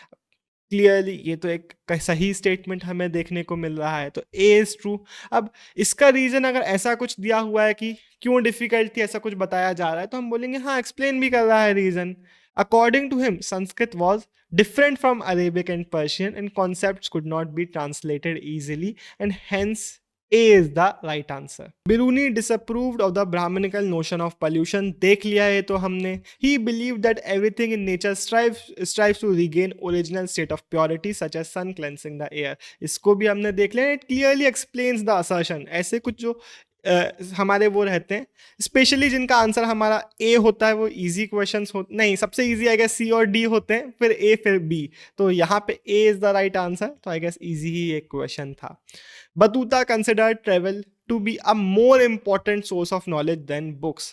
Clearly ये तो एक सही स्टेटमेंट हमें देखने को मिल रहा है, तो ए इज ट्रू. अब इसका रीजन अगर ऐसा कुछ दिया हुआ है कि क्यों डिफिकल्ट थी, ऐसा कुछ बताया जा रहा है, तो हम बोलेंगे हाँ एक्सप्लेन भी कर रहा है reason. According to him Sanskrit was different from Arabic and Persian and concepts could not be translated easily and hence A is the right answer. Biruni disapproved of the Brahmanical notion of pollution. देख लिया है तो हमने. He believed that everything in nature strives to regain original state of purity such as sun cleansing the air. इसको भी हमने देख लिया. It clearly explains the assertion. ऐसे कुछ जो हमारे वो रहते हैं स्पेशली जिनका आंसर हमारा ए होता है, वो इजी क्वेश्चंस हो नहीं, सबसे इजी आई गेस सी और डी होते हैं, फिर ए फिर बी, तो यहाँ पे A is the right answer. तो आई गेस इजी ही एक क्वेश्चन था. Battuta considered travel to be a more important source of knowledge than books.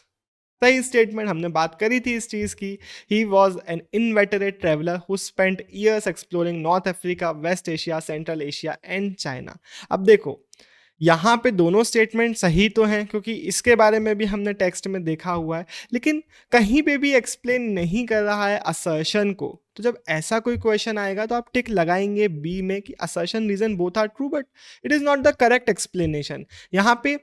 सही स्टेटमेंट, हमने बात करी थी इस चीज़ की. He was an inveterate traveler who spent years exploring North Africa, West Asia, Central Asia and China. अब देखो यहाँ पे दोनों स्टेटमेंट सही तो हैं क्योंकि इसके बारे में भी हमने टेक्स्ट में देखा हुआ है, लेकिन कहीं पे भी एक्सप्लेन नहीं कर रहा है असर्शन को। तो जब ऐसा कोई क्वेश्चन आएगा तो आप टिक लगाएंगे बी में कि assertion reason both are true but it is not the correct explanation. यहाँ पे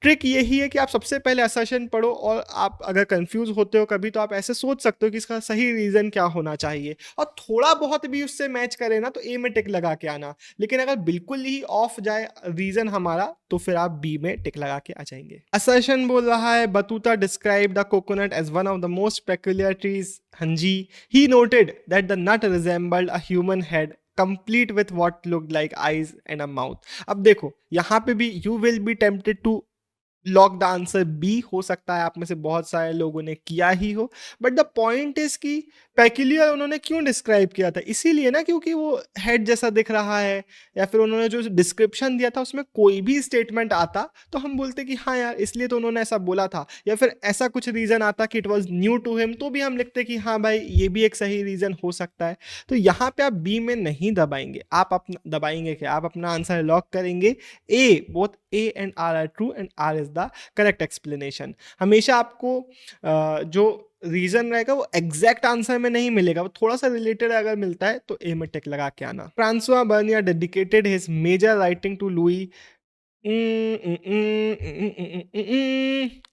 ट्रिक यही है कि आप सबसे पहले असर्शन पढ़ो और आप अगर कंफ्यूज होते हो कभी तो आप ऐसे सोच सकते हो कि इसका सही रीज़न क्या होना चाहिए, और थोड़ा बहुत भी उससे मैच करे ना तो ए में टिक लगा के आना। लेकिन अगर बिल्कुल ही ऑफ जाए रीजन हमारा तो फिर आप बी में टिक लगा के आ जाएंगे। असर्शन बोल रहा है Battuta describe the coconut as one of the most peculiar trees. हाँ जी, he noted that the nut resembled a human head complete with what looked like eyes and a mouth. अब देखो यहाँ पे भी you will be tempted to lock the answer B. हो सकता है आप में से बहुत सारे लोगों ने किया ही हो, बट द पॉइंट इज कि पेक्यूलियर उन्होंने क्यों डिस्क्राइब किया था, इसीलिए ना क्योंकि वो हेड जैसा दिख रहा है, या फिर उन्होंने जो डिस्क्रिप्शन दिया था उसमें कोई भी स्टेटमेंट आता तो हम बोलते कि हाँ यार इसलिए तो उन्होंने ऐसा बोला था, या फिर ऐसा कुछ रीजन आता कि it was new to him तो भी हम लिखते कि हाँ भाई ये भी एक सही रीजन हो सकता है। तो यहाँ पे आप बी में नहीं दबाएंगे, आप अपना दबाएंगे क्या, आप अपना आंसर लॉक करेंगे A. Both A and R are true and R is the correct explanation. हमेशा आपको जो रीजन रहेगा वो एग्जैक्ट आंसर में नहीं मिलेगा, वो थोड़ा सा रिलेटेड अगर मिलता है तो ए में टिक लगा के आना। Francois Bernier dedicated his major writing to Louis.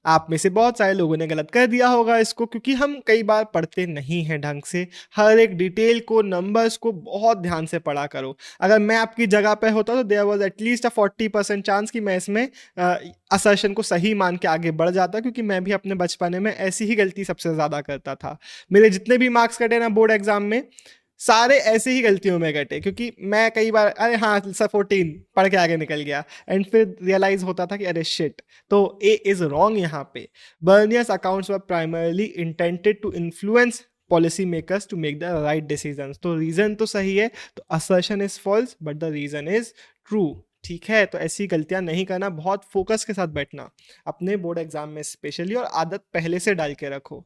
आप में से बहुत सारे लोगों ने गलत कर दिया होगा इसको, क्योंकि हम कई बार पढ़ते नहीं हैं ढंग से। हर एक डिटेल को, नंबर्स को बहुत ध्यान से पढ़ा करो। अगर मैं आपकी जगह पे होता तो there was at least a 40% chance कि मैं इसमें असर्शन को सही मान के आगे बढ़ जाता, क्योंकि मैं भी अपने बचपने में ऐसी ही गलती सबसे ज़्यादा करता था। मेरे जितने भी मार्क्स कटे ना बोर्ड एग्जाम में, सारे ऐसे ही गलतियों में कटे, क्योंकि मैं कई बार अरे हाँ सर 14 पढ़ के आगे निकल गया, एंड फिर रियलाइज होता था कि अरे शिट। तो ए इज रॉन्ग यहाँ पे। Bernier's accounts were primarily intended to influence policy makers to make the right decisions. तो रीजन तो सही है, तो assertion is false but the reason is true. ठीक है, तो ऐसी गलतियां नहीं करना, बहुत फोकस के साथ बैठना अपने बोर्ड एग्जाम में स्पेशली, और आदत पहले से डाल के रखो।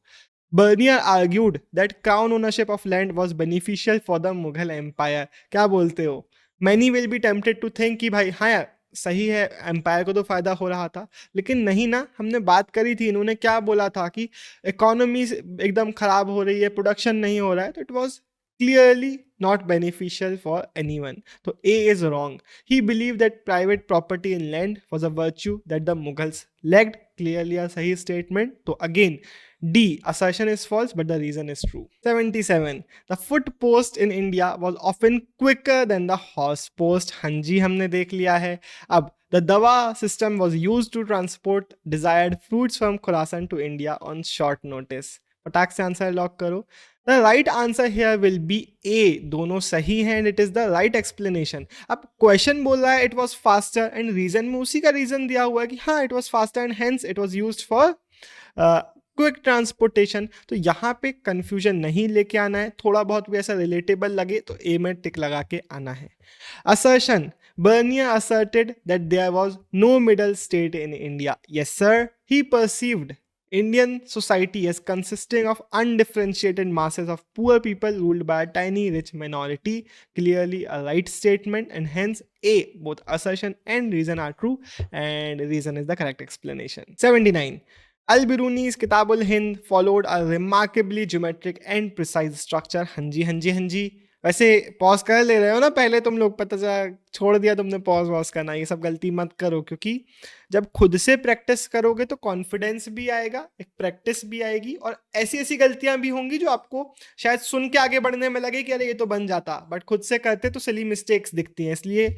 Bernier argued that crown ownership of land was beneficial for the Mughal Empire. क्या बोलते हो? Many will be tempted to think कि भाई हाँ यार सही है, एम्पायर को तो फायदा हो रहा था, लेकिन नहीं ना। हमने बात करी थी, इन्होंने क्या बोला था कि इकोनॉमी एकदम खराब हो रही है, प्रोडक्शन नहीं हो रहा है, तो it was clearly not beneficial for anyone. So A is wrong. He believed that private property in land was a virtue that the Mughals lacked. Clearly a sahi statement. So again, D, assertion is false but the reason is true. 77. The foot post in India was often quicker than the horse post. हाँ जी, हमने देख लिया है। अब the dawa system was used to transport desired fruits from Khorasan to India on short notice. फटाक से answer lock करो। The right answer here will be A. दोनों सही हैं and it is the right explanation. अब question बोल रहा है it was faster and reason में उसी का रीजन दिया हुआ है कि हाँ it was faster and hence it was used for quick transportation. तो यहाँ पे कंफ्यूजन नहीं लेके आना है, थोड़ा बहुत भी ऐसा रिलेटेबल लगे तो ए में टिक लगा के आना है। Assertion, Bernier asserted that there was no middle state in India. Yes sir, he perceived Indian society as consisting of undifferentiated masses of poor people ruled by a tiny rich minority. Clearly a right statement and hence A, both assertion and reason are true and reason is the correct explanation. 79. Al-Biruni's Kitab al-Hind followed a remarkably geometric and precise structure. हाँ जी हाँ जी हाँ जी। वैसे pause कर ले रहे हो ना पहले तुम लोग, पता चला छोड़ दिया तुमने पॉज वॉज करना, ये सब गलती मत करो, क्योंकि जब खुद से प्रैक्टिस करोगे तो कॉन्फिडेंस भी आएगा, एक प्रैक्टिस भी आएगी, और ऐसी ऐसी गलतियां भी होंगी जो आपको शायद सुन के आगे बढ़ने में लगे कि अरे ये तो बन जाता, बट खुद से करते तो सिली मिस्टेक्स दिखती हैं, इसलिए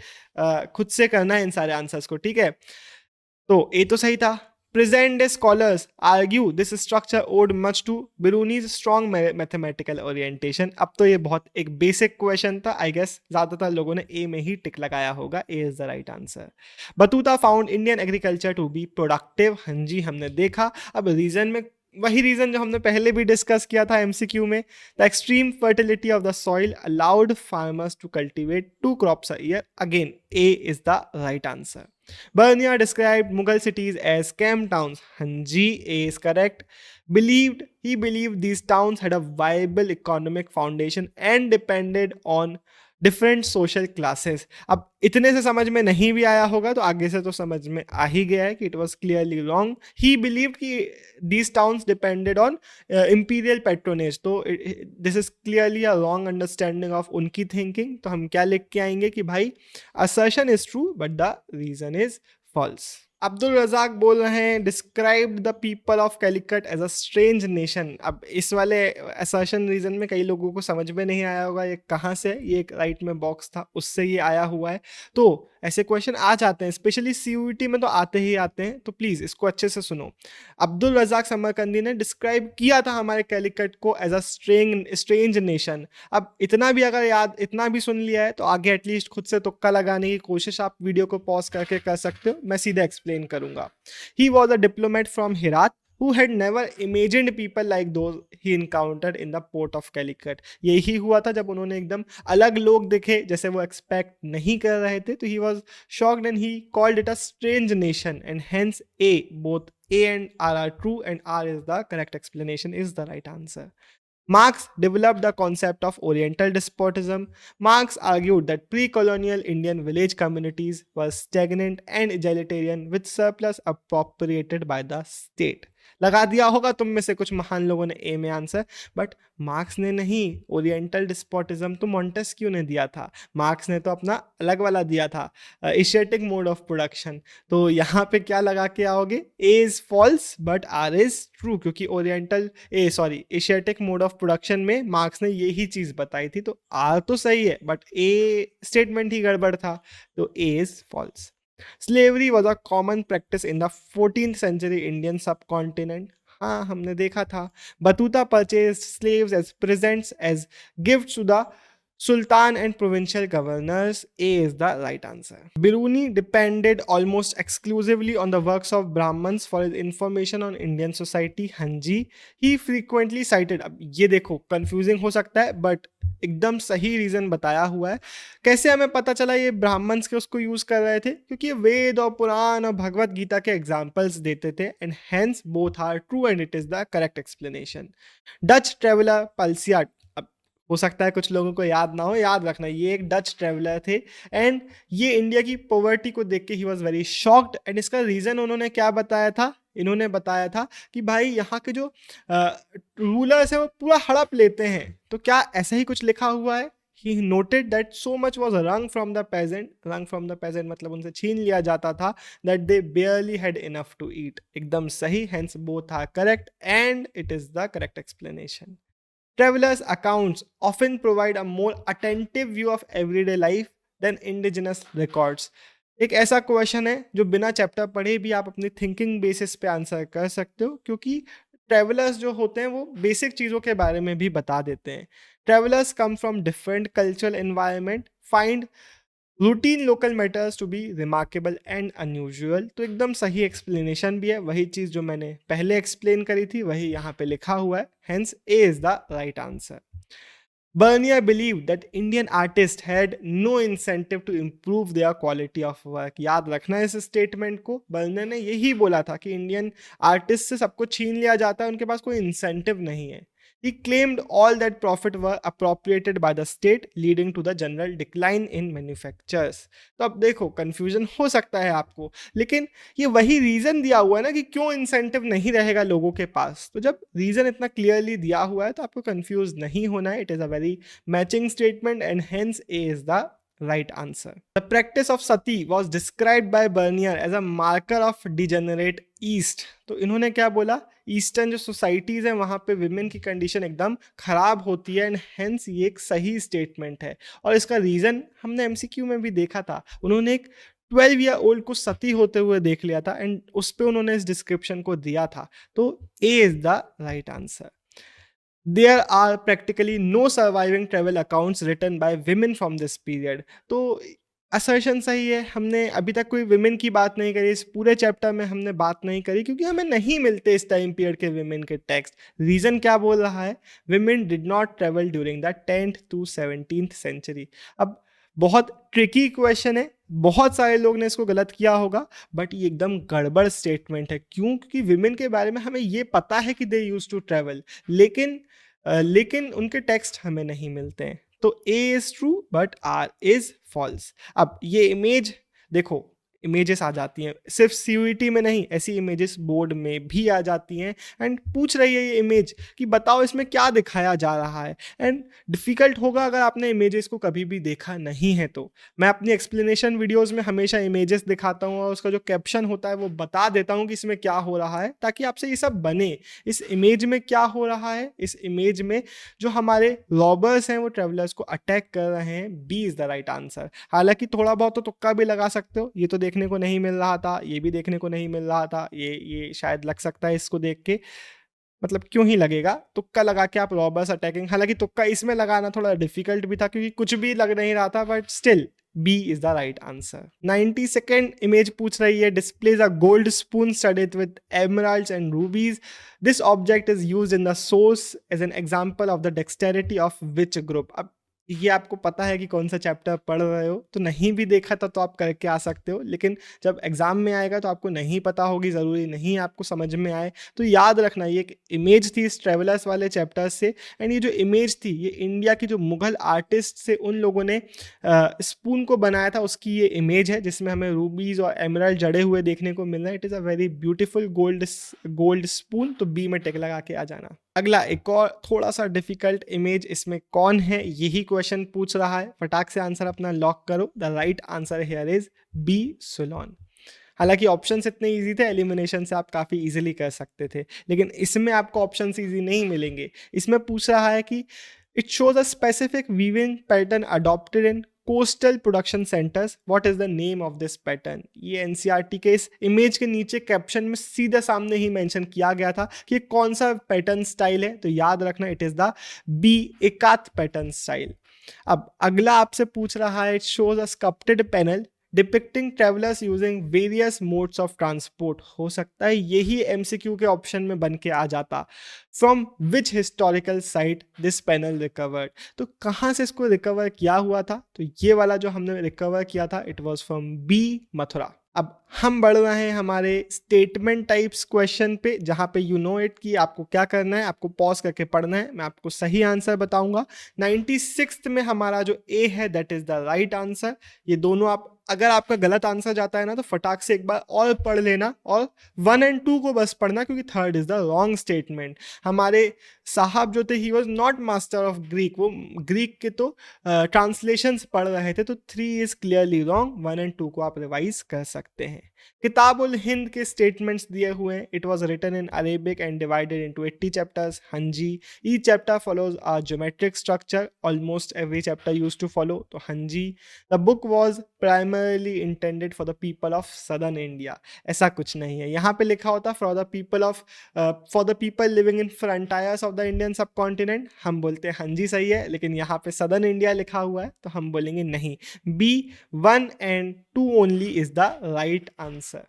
खुद से करना है इन सारे आंसर्स को। ठीक है, तो ए तो सही था। Present day scholars argue this structure owed much to Biruni's strong mathematical orientation. अब तो ये बहुत एक बेसिक क्वेश्चन था, आई गेस ज्यादातर लोगों ने ए में ही टिक लगाया होगा, A is the right answer. Battuta found Indian agriculture to be productive. हाँ जी, हमने देखा। अब रीजन में वही रीजन जो हमने पहले भी डिस्कस किया था एमसीक्यू में, the extreme fertility of the soil allowed farmers to cultivate 2 crops a year. Again A is the right answer. Bernier described Mughal cities as camp towns. Hanji, A is correct. He believed these towns had a viable economic foundation and depended on different social classes. अब इतने से समझ में नहीं भी आया होगा तो आगे से तो समझ में आ ही गया है कि it was clearly wrong. He believed कि these towns depended on imperial patronage. तो this is clearly a wrong understanding of उनकी थिंकिंग। तो हम क्या लिख के आएंगे कि भाई assertion is true but the reason is false. Abdul Razzaq बोल रहे हैं describe the people of Calicut as a strange nation. अब इस वाले असर्शन रीजन में कई लोगों को समझ में नहीं आया होगा ये कहाँ से है। ये एक राइट में बॉक्स था उससे ये आया हुआ है। तो ऐसे क्वेश्चन आ जाते हैं, स्पेशली सीयूईटी में तो आते ही आते हैं। तो प्लीज इसको अच्छे से सुनो। अब्दुल रजाक समरकंदी ने डिस्क्राइब किया था हमारे कैलिकट को एज अ स्ट्रेंज नेशन। अब इतना भी अगर याद, इतना भी सुन लिया है तो आगे एटलीस्ट खुद से तुक्का लगाने की कोशिश आप वीडियो को पॉज करके कर सकते हो। मैं सीधे एक्सप्लेन करूंगा। He was a diplomat from Herat who had never imagined people like those he encountered in the port of Calicut। यही हुआ था जब उन्होंने एकदम अलग लोग देखे जैसे वो एक्सपेक्ट नहीं कर रहे थे। तो he was shocked and he called it a strange nation and hence both A and R are true and R is the correct explanation, is the right answer. Marx developed the concept of Oriental despotism. Marx argued that pre-colonial Indian village communities were stagnant and egalitarian with surplus appropriated by the state। लगा दिया होगा तुम में से कुछ महान लोगों ने ए में आंसर, बट मार्क्स ने नहीं। ओरिएंटल डिस्पोटिज्म तो मॉन्टेस्क्यू ने दिया था, मार्क्स ने तो अपना अलग वाला दिया था, एशियाटिक मोड ऑफ प्रोडक्शन। तो यहाँ पे क्या लगा के आओगे, A is false but R is true, क्योंकि एशियाटिक मोड ऑफ प्रोडक्शन में मार्क्स ने यही चीज बताई थी। तो आर तो सही है बट ए स्टेटमेंट ही गड़बड़ था, तो A is false. Slavery was a common practice in the 14th century Indian subcontinent। हाँ हमने देखा था। Battuta purchased slaves as presents as gifts to the Sultan and provincial governors। A is the right answer। Biruni depended almost exclusively on the works of Brahmins for his information on Indian society। हाँ जी। He frequently cited, अब ये देखो confusing हो सकता है but एकदम सही reason बताया हुआ है। कैसे हमें पता चला ये ब्राह्मण्स के उसको यूज कर रहे थे, क्योंकि वेद और पुराण और भगवत गीता के एग्जाम्पल्स देते थे and hence both are true and it is the correct explanation. Dutch traveller Pelsaert, अब हो सकता है कुछ लोगों को याद ना हो, याद रखना ये एक डच ट्रेवलर थे एंड ये इंडिया की पॉवर्टी को देख के he was very shocked. And इसका रीजन उन्होंने क्या बताया था, इन्होंने बताया था कि भाई यहाँ के जो रूलर्स है वो पूरा हड़प लेते हैं। तो क्या ऐसा ही कुछ लिखा हुआ है। He noted that so much was wrung from the peasant मतलब उनसे छीन लिया जाता था, that they barely had enough to eat। एकदम सही, hence both are correct and it is the correct explanation। Travelers' accounts often provide a more attentive view of everyday life than indigenous records। एक ऐसा question है जो बिना chapter पढ़े भी आप अपनी थिंकिंग बेसिस पे आंसर कर सकते हो, क्योंकि ट्रेवलर्स जो होते हैं वो बेसिक चीज़ों के बारे में भी बता देते हैं। Travelers come from different cultural environment, find routine local matters to be remarkable and unusual. तो एकदम सही एक्सप्लेनेशन भी है, वही चीज़ जो मैंने पहले एक्सप्लेन करी थी वही यहाँ पे लिखा हुआ है, hence A is the right answer. Bernier believed that Indian artists had no incentive to improve their quality of work। याद रखना इस स्टेटमेंट को, बर्नियर ने यही बोला था कि इंडियन आर्टिस्ट से सब कुछ छीन लिया जाता है, उनके पास कोई इंसेंटिव नहीं है। He claimed all that profit were appropriated by the state, leading to the general decline in manufactures। तो अब देखो कंफ्यूजन हो सकता है आपको, लेकिन ये वही रीजन दिया हुआ है ना कि क्यों इंसेंटिव नहीं रहेगा लोगों के पास। तो जब रीजन इतना क्लियरली दिया हुआ है तो आपको कंफ्यूज नहीं होना है। It is a very matching statement and hence A is the right answer। The practice of sati was described by Bernier as a marker of degenerate East। तो इन्होंने क्या बोला, ईस्टर्न जो सोसाइटीज़ हैं वहाँ पे विमेन की कंडीशन एकदम खराब होती है एंड हेंस ये एक सही स्टेटमेंट है। और इसका रीज़न हमने एमसीक्यू में भी देखा था, उन्होंने एक 12 ईयर ओल्ड को सती होते हुए देख लिया था एंड उस पर उन्होंने इस डिस्क्रिप्शन को दिया था। तो A is the right answer. There are practically no surviving travel accounts written by women from this period। तो असर्शन सही है, हमने अभी तक कोई विमेन की बात नहीं करी, इस पूरे चैप्टर में हमने बात नहीं करी क्योंकि हमें नहीं मिलते इस टाइम पीरियड के विमेन के टेक्स्ट। रीजन क्या बोल रहा है, women did not travel during the 10th to 17th century. अब बहुत ट्रिकी क्वेश्चन है, बहुत सारे लोग ने इसको गलत किया होगा बट ये एकदम गड़बड़ स्टेटमेंट है। क्यों, क्योंकि विमेन के बारे में हमें ये पता है कि दे यूज टू ट्रेवल, लेकिन उनके टेक्स्ट हमें नहीं मिलते हैं। तो A is true but R is false. अब ये इमेज देखो, इमेजेस आ जाती हैं सिर्फ सीयूईटी में नहीं, ऐसी इमेजेस बोर्ड में भी आ जाती हैं एंड पूछ रही है ये इमेज कि बताओ इसमें क्या दिखाया जा रहा है। एंड डिफिकल्ट होगा अगर आपने इमेजेस को कभी भी देखा नहीं है तो। मैं अपनी एक्सप्लेनेशन वीडियोस में हमेशा इमेजेस दिखाता हूँ और उसका जो कैप्शन होता है वो बता देता हूँ कि इसमें क्या हो रहा है, ताकि आपसे ये सब बने। इस इमेज में क्या हो रहा है, इस इमेज में जो हमारे रॉबर्स हैं वो ट्रेवलर्स को अटैक कर रहे हैं। B is the right answer. हालांकि थोड़ा बहुत तो तुक्का भी लगा सकते हो, ये तो देखने को नहीं मिल रहा था, ये भी देखने को नहीं मिल रहा था, ये शायद लग सकता है इसको देख के, मतलब क्यों ही लगेगा, तुक्का लगा के आप रॉबर्स अटैकिंग। हालांकि तुक्का इसमें लगाना थोड़ा डिफिकल्ट भी था क्योंकि कुछ भी लग नहीं रहा था, but still B is the right answer. 92nd image पूछ रही है, displays a gold spoon studded with emeralds and rubies, this object is used in the source as an example of the dexterity of which group. अब ये आपको पता है कि कौन सा चैप्टर पढ़ रहे हो, तो नहीं भी देखा था तो आप करके आ सकते हो, लेकिन जब एग्जाम में आएगा तो आपको नहीं पता होगी, ज़रूरी नहीं आपको समझ में आए। तो याद रखना ये एक इमेज थी इस ट्रेवलर्स वाले चैप्टर से, एंड ये जो इमेज थी ये इंडिया की जो मुगल आर्टिस्ट से उन लोगों ने स्पून को बनाया था उसकी ये इमेज है, जिसमें हमें रूबीज और एमराल्ड जड़े हुए देखने को मिल रहे हैं। It is a very beautiful gold spoon. तो बी में टिक लगा के आ जाना। अगला एक और थोड़ा सा डिफिकल्ट इमेज, इसमें कौन है यही क्वेश्चन पूछ रहा है। फटाक से आंसर अपना लॉक करो। The right answer here is B, सुलोन। हालांकि ऑप्शंस इतने इजी थे, एलिमिनेशन से आप काफ़ी इजीली कर सकते थे, लेकिन इसमें आपको ऑप्शंस इजी नहीं मिलेंगे। इसमें पूछ रहा है कि it shows a specific weaving pattern adopted in coastal production centres, what is the name of this pattern. ये एनसीईआरटी के इस इमेज के नीचे कैप्शन में सीधा सामने ही मेंशन किया गया था कि कौन सा पैटर्न स्टाइल है, तो याद रखना इट इज द बी, एकात पैटर्न स्टाइल। अब अगला आपसे पूछ रहा है, it shows a sculpted panel depicting travellers using various modes of transport. हो सकता है यही एमसीक्यू के ऑप्शन में बन के आ जाता। From which historical site this panel recovered, तो कहाँ से इसको रिकवर किया हुआ था, तो ये वाला जो हमने रिकवर किया था it was from B, Mathura. अब हम बढ़ रहे हैं हमारे स्टेटमेंट टाइप्स क्वेश्चन पे, जहाँ पे यू नो इट कि आपको क्या करना है, आपको पॉज करके पढ़ना है, मैं आपको सही आंसर बताऊंगा। 96th में हमारा जो ए है that is the right answer. ये दोनों आप, अगर आपका गलत आंसर जाता है ना तो फटाक से एक बार और पढ़ लेना, और 1 और 2 को बस पढ़ना, क्योंकि 3rd is the wrong statement. हमारे साहब जो थे ही was not master of Greek, वो ग्रीक के तो ट्रांसलेशंस पढ़ रहे थे, तो 3 इज क्लियरली रॉन्ग। 1 और 2 को आप रिवाइज कर सकते हैं। किताबुल हिंद के स्टेटमेंट्स दिए हुए हैं। It was written in Arabic and divided into 80 chapters. हाँ जी, each chapter follows a geometric structure, almost every chapter used to follow, तो हाँ जी। The book was primarily intended for the people of southern India, ऐसा कुछ नहीं है। यहाँ पे लिखा होता for the people living in frontiers of the Indian subcontinent, हम बोलते हैं हाँ जी सही है, लेकिन यहाँ पे सदर्न इंडिया लिखा हुआ है तो हम बोलेंगे नहीं। बी, 1 और 2 only is the right answer.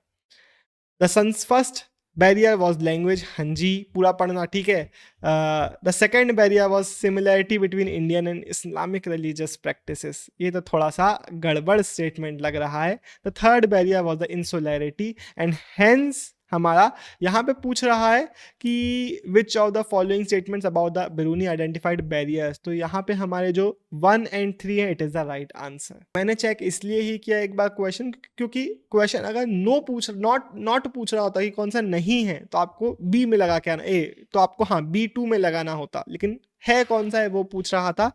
The sons first barrier was language, हाँ जी पूरा पढ़ना, ठीक है। The second barrier was similarity between Indian and Islamic religious practices, ये तो थोड़ा सा गड़बड़ स्टेटमेंट लग रहा है। The third barrier was the insularity and hence हमारा यहाँ पे पूछ रहा है कि which of the following statements about the Biruni identified barriers, तो यहाँ पे हमारे जो 1 और 3 है it is the right answer. मैंने चेक इसलिए ही किया एक बार क्वेश्चन, क्योंकि क्वेश्चन अगर नॉट पूछ रहा होता कि कौन सा नहीं है तो आपको बी में लगा के आना, तो आपको हाँ B2 में लगाना होता, लेकिन है कौन सा है वो पूछ रहा था।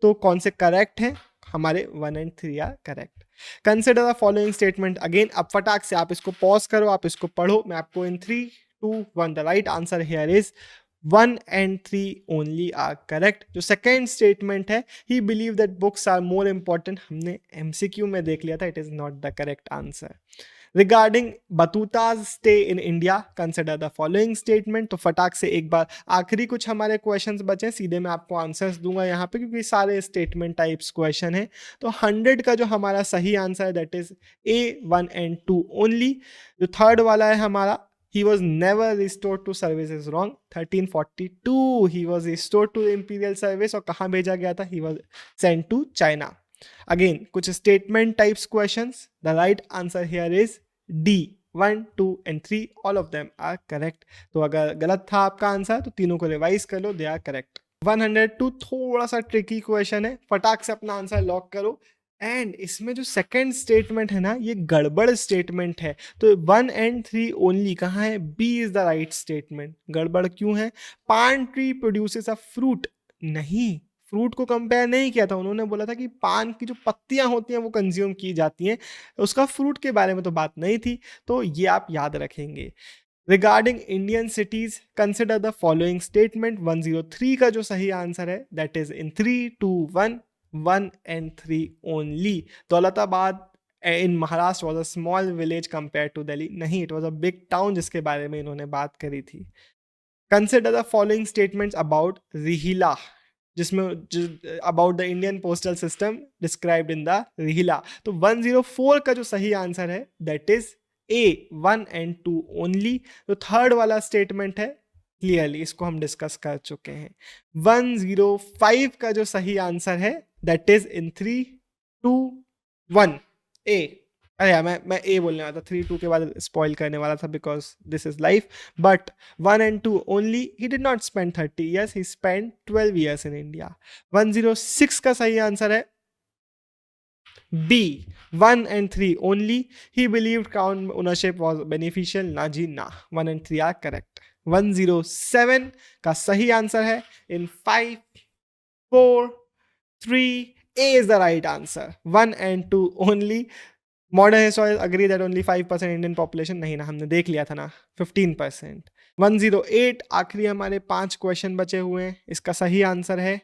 तो कौन से करेक्ट है, हमारे 1 और 3 are correct. Consider the following statement again. अब फटाक से आप इसको पॉज करो, आप इसको पढ़ो, मैं आपको in 3, 2, 1 the right answer here is 1 और 3 ओनली आर करेक्ट। जो सेकेंड स्टेटमेंट है, he believe that books are more important, हमने एमसीक्यू में देख लिया था, it is not the correct answer. Regarding Batuta's stay in India, consider the following statement. तो फटाक से एक बार आखिरी कुछ हमारे क्वेश्चंस बचे, सीधे मैं आपको आंसर्स दूंगा यहाँ पे, क्योंकि सारे स्टेटमेंट टाइप्स क्वेश्चन है। तो 100 का जो हमारा सही आंसर है दैट इज A, 1 और 2 ओनली। जो थर्ड वाला है हमारा, he was never restored to service is wrong। 1342 he was restored to imperial service, और कहाँ भेजा गया था, he was sent to China। Again कुछ statement types questions, the right answer here is D, 1, 2 and 3 all of them are correct। तो अगर गलत था आपका आंसर तो तीनों को रिवाइज कर लो, they are correct। 102 थोड़ा सा ट्रिकी क्वेश्चन है, फटाक से अपना आंसर लॉक करो। एंड इसमें जो सेकंड स्टेटमेंट है ना, ये गड़बड़ स्टेटमेंट है। तो 1 and 3 ओनली कहाँ है? B is the right statement. गड़बड़ क्यों है? Paan tree produces a fruit, नहीं, फ्रूट को कंपेयर नहीं किया था, उन्होंने बोला था कि पान की जो पत्तियां होती हैं वो कंज्यूम की जाती हैं, उसका फ्रूट के बारे में तो बात नहीं थी। तो ये आप याद रखेंगे। Regarding Indian cities consider the following statement. 103 का जो सही आंसर है that is in 3, 2, 1, 1 and 3 only. Daulatabad in Maharashtra was a small village compare to Delhi, नहीं, it was a big town जिसके बारे में इन्होंने बात करी थी। Consider the following statements about Rihla, जिसमें about the Indian postal system described in the Rihla. तो 104 का जो सही आंसर है that is A, 1 and 2 only. तो थर्ड वाला स्टेटमेंट है, क्लियरली इसको हम डिस्कस कर चुके हैं। 105 का जो सही आंसर है दैट इज इन 3, 2, 1 ए। अरे यार, मैं ए बोलने वाला था, 3, 2 के बाद स्पॉइल करने वाला था because this is life. But 1 and 2 only, he did not spend 30 years, he spend 12 years in India. 106 का सही आंसर है B, 1 and 3 only. He believed crown ownership was beneficial. ना जी ना, 1 and 3 are correct. 107 का सही आंसर है in 5, 4, 3. A is the right answer. 1 and 2 only. Modern historians agree that only 5% Indian population, नहीं ना, हमने देख लिया था ना, 15%. 108 आखिरी हमारे 5 क्वेश्चन बचे हुए हैं, इसका सही आंसर है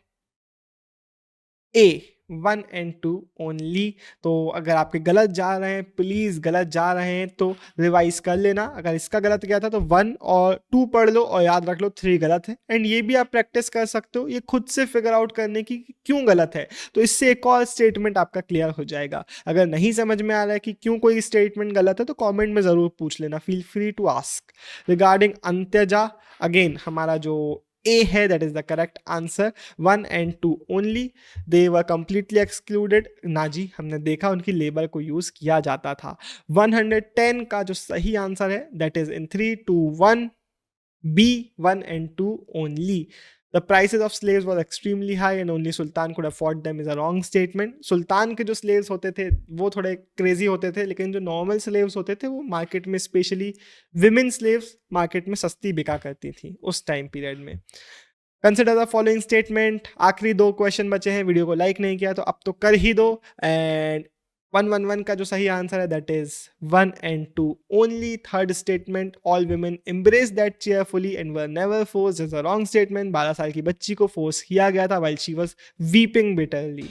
ए, 1 and 2 ओनली। तो अगर आपके गलत जा रहे हैं, प्लीज गलत जा रहे हैं तो रिवाइज कर लेना। अगर इसका गलत गया था तो 1 और 2 पढ़ लो और याद रख लो 3 गलत है। एंड ये भी आप प्रैक्टिस कर सकते हो ये खुद से फिगर आउट करने की कि क्यों गलत है, तो इससे एक और स्टेटमेंट आपका क्लियर हो जाएगा। अगर नहीं समझ में आ रहा है कि क्यों कोई स्टेटमेंट गलत है तो कॉमेंट में जरूर पूछ लेना, feel free to ask. Regarding antyaja, again हमारा जो A है that is the correct answer. 1 and 2 only. They were completely excluded. ना जी, हमने देखा उनकी लेबर को यूज किया जाता था। 110 का जो सही आंसर है that is in 3, 2, 1 B, 1 and 2 only. The prices of slaves was extremely high and only Sultan could afford them is a wrong statement. सुल्तान के जो slaves होते थे वो थोड़े क्रेजी होते थे, लेकिन जो नॉर्मल slaves होते थे वो मार्केट में, स्पेशली विमेन slaves मार्केट में सस्ती बिका करती थी उस टाइम पीरियड में। Consider the following statement. आखिरी 2 क्वेश्चन बचे हैं, वीडियो को लाइक नहीं किया तो अब तो कर ही दो। एंड 111 का जो सही आंसर है that is 1 and 2 only. Third statement, all women embrace that cheerfully and were never forced, is a wrong statement. 12 साल की बच्ची को फोर्स किया गया था while she was weeping bitterly.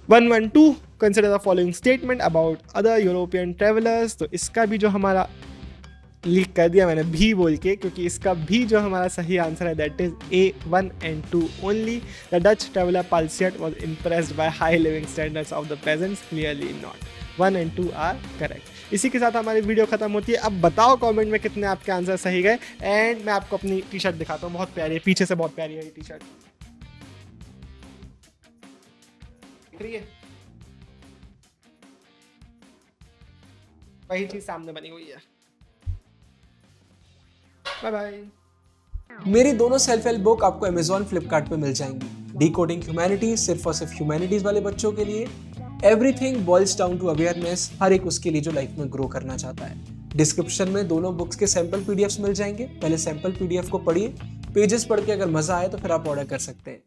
112, consider the following statement about other European travellers. तो इसका भी जो हमारा लीक कर दिया मैंने भी बोल के, क्योंकि इसका भी जो हमारा सही आंसर है that is A, 1 and 2 only. The Dutch traveller Pelsaert was impressed by high living standards of the peasants, clearly not. 1 and 2 are correct. इसी के साथ हमारी वीडियो खत्म होती है। अब बताओ कमेंट में कितने आपके आंसर सही गए। एंड मैं आपको अपनी टी शर्ट दिखाता हूँ, बहुत प्यारी है, पीछे से बहुत प्यारी है ये टी शर्ट, दिख रही है? वही चीज सामने बनी हुई है। Bye bye. मेरी दोनों सेल्फ हेल्प बुक आपको Amazon, फ्लिपकार्ट पे मिल जाएंगी। डिकोडिंग ह्यूमैनिटीज सिर्फ और सिर्फ ह्यूमैनिटीज वाले बच्चों के लिए। Everything boils down to awareness, हर एक उसके लिए जो लाइफ में ग्रो करना चाहता है। डिस्क्रिप्शन में दोनों बुक्स के सैंपल पीडीएफ्स मिल जाएंगे। पहले सैंपल पीडीएफ को पढ़िए, पेजेस पढ़ के अगर मजा आए तो फिर आप ऑर्डर कर सकते हैं।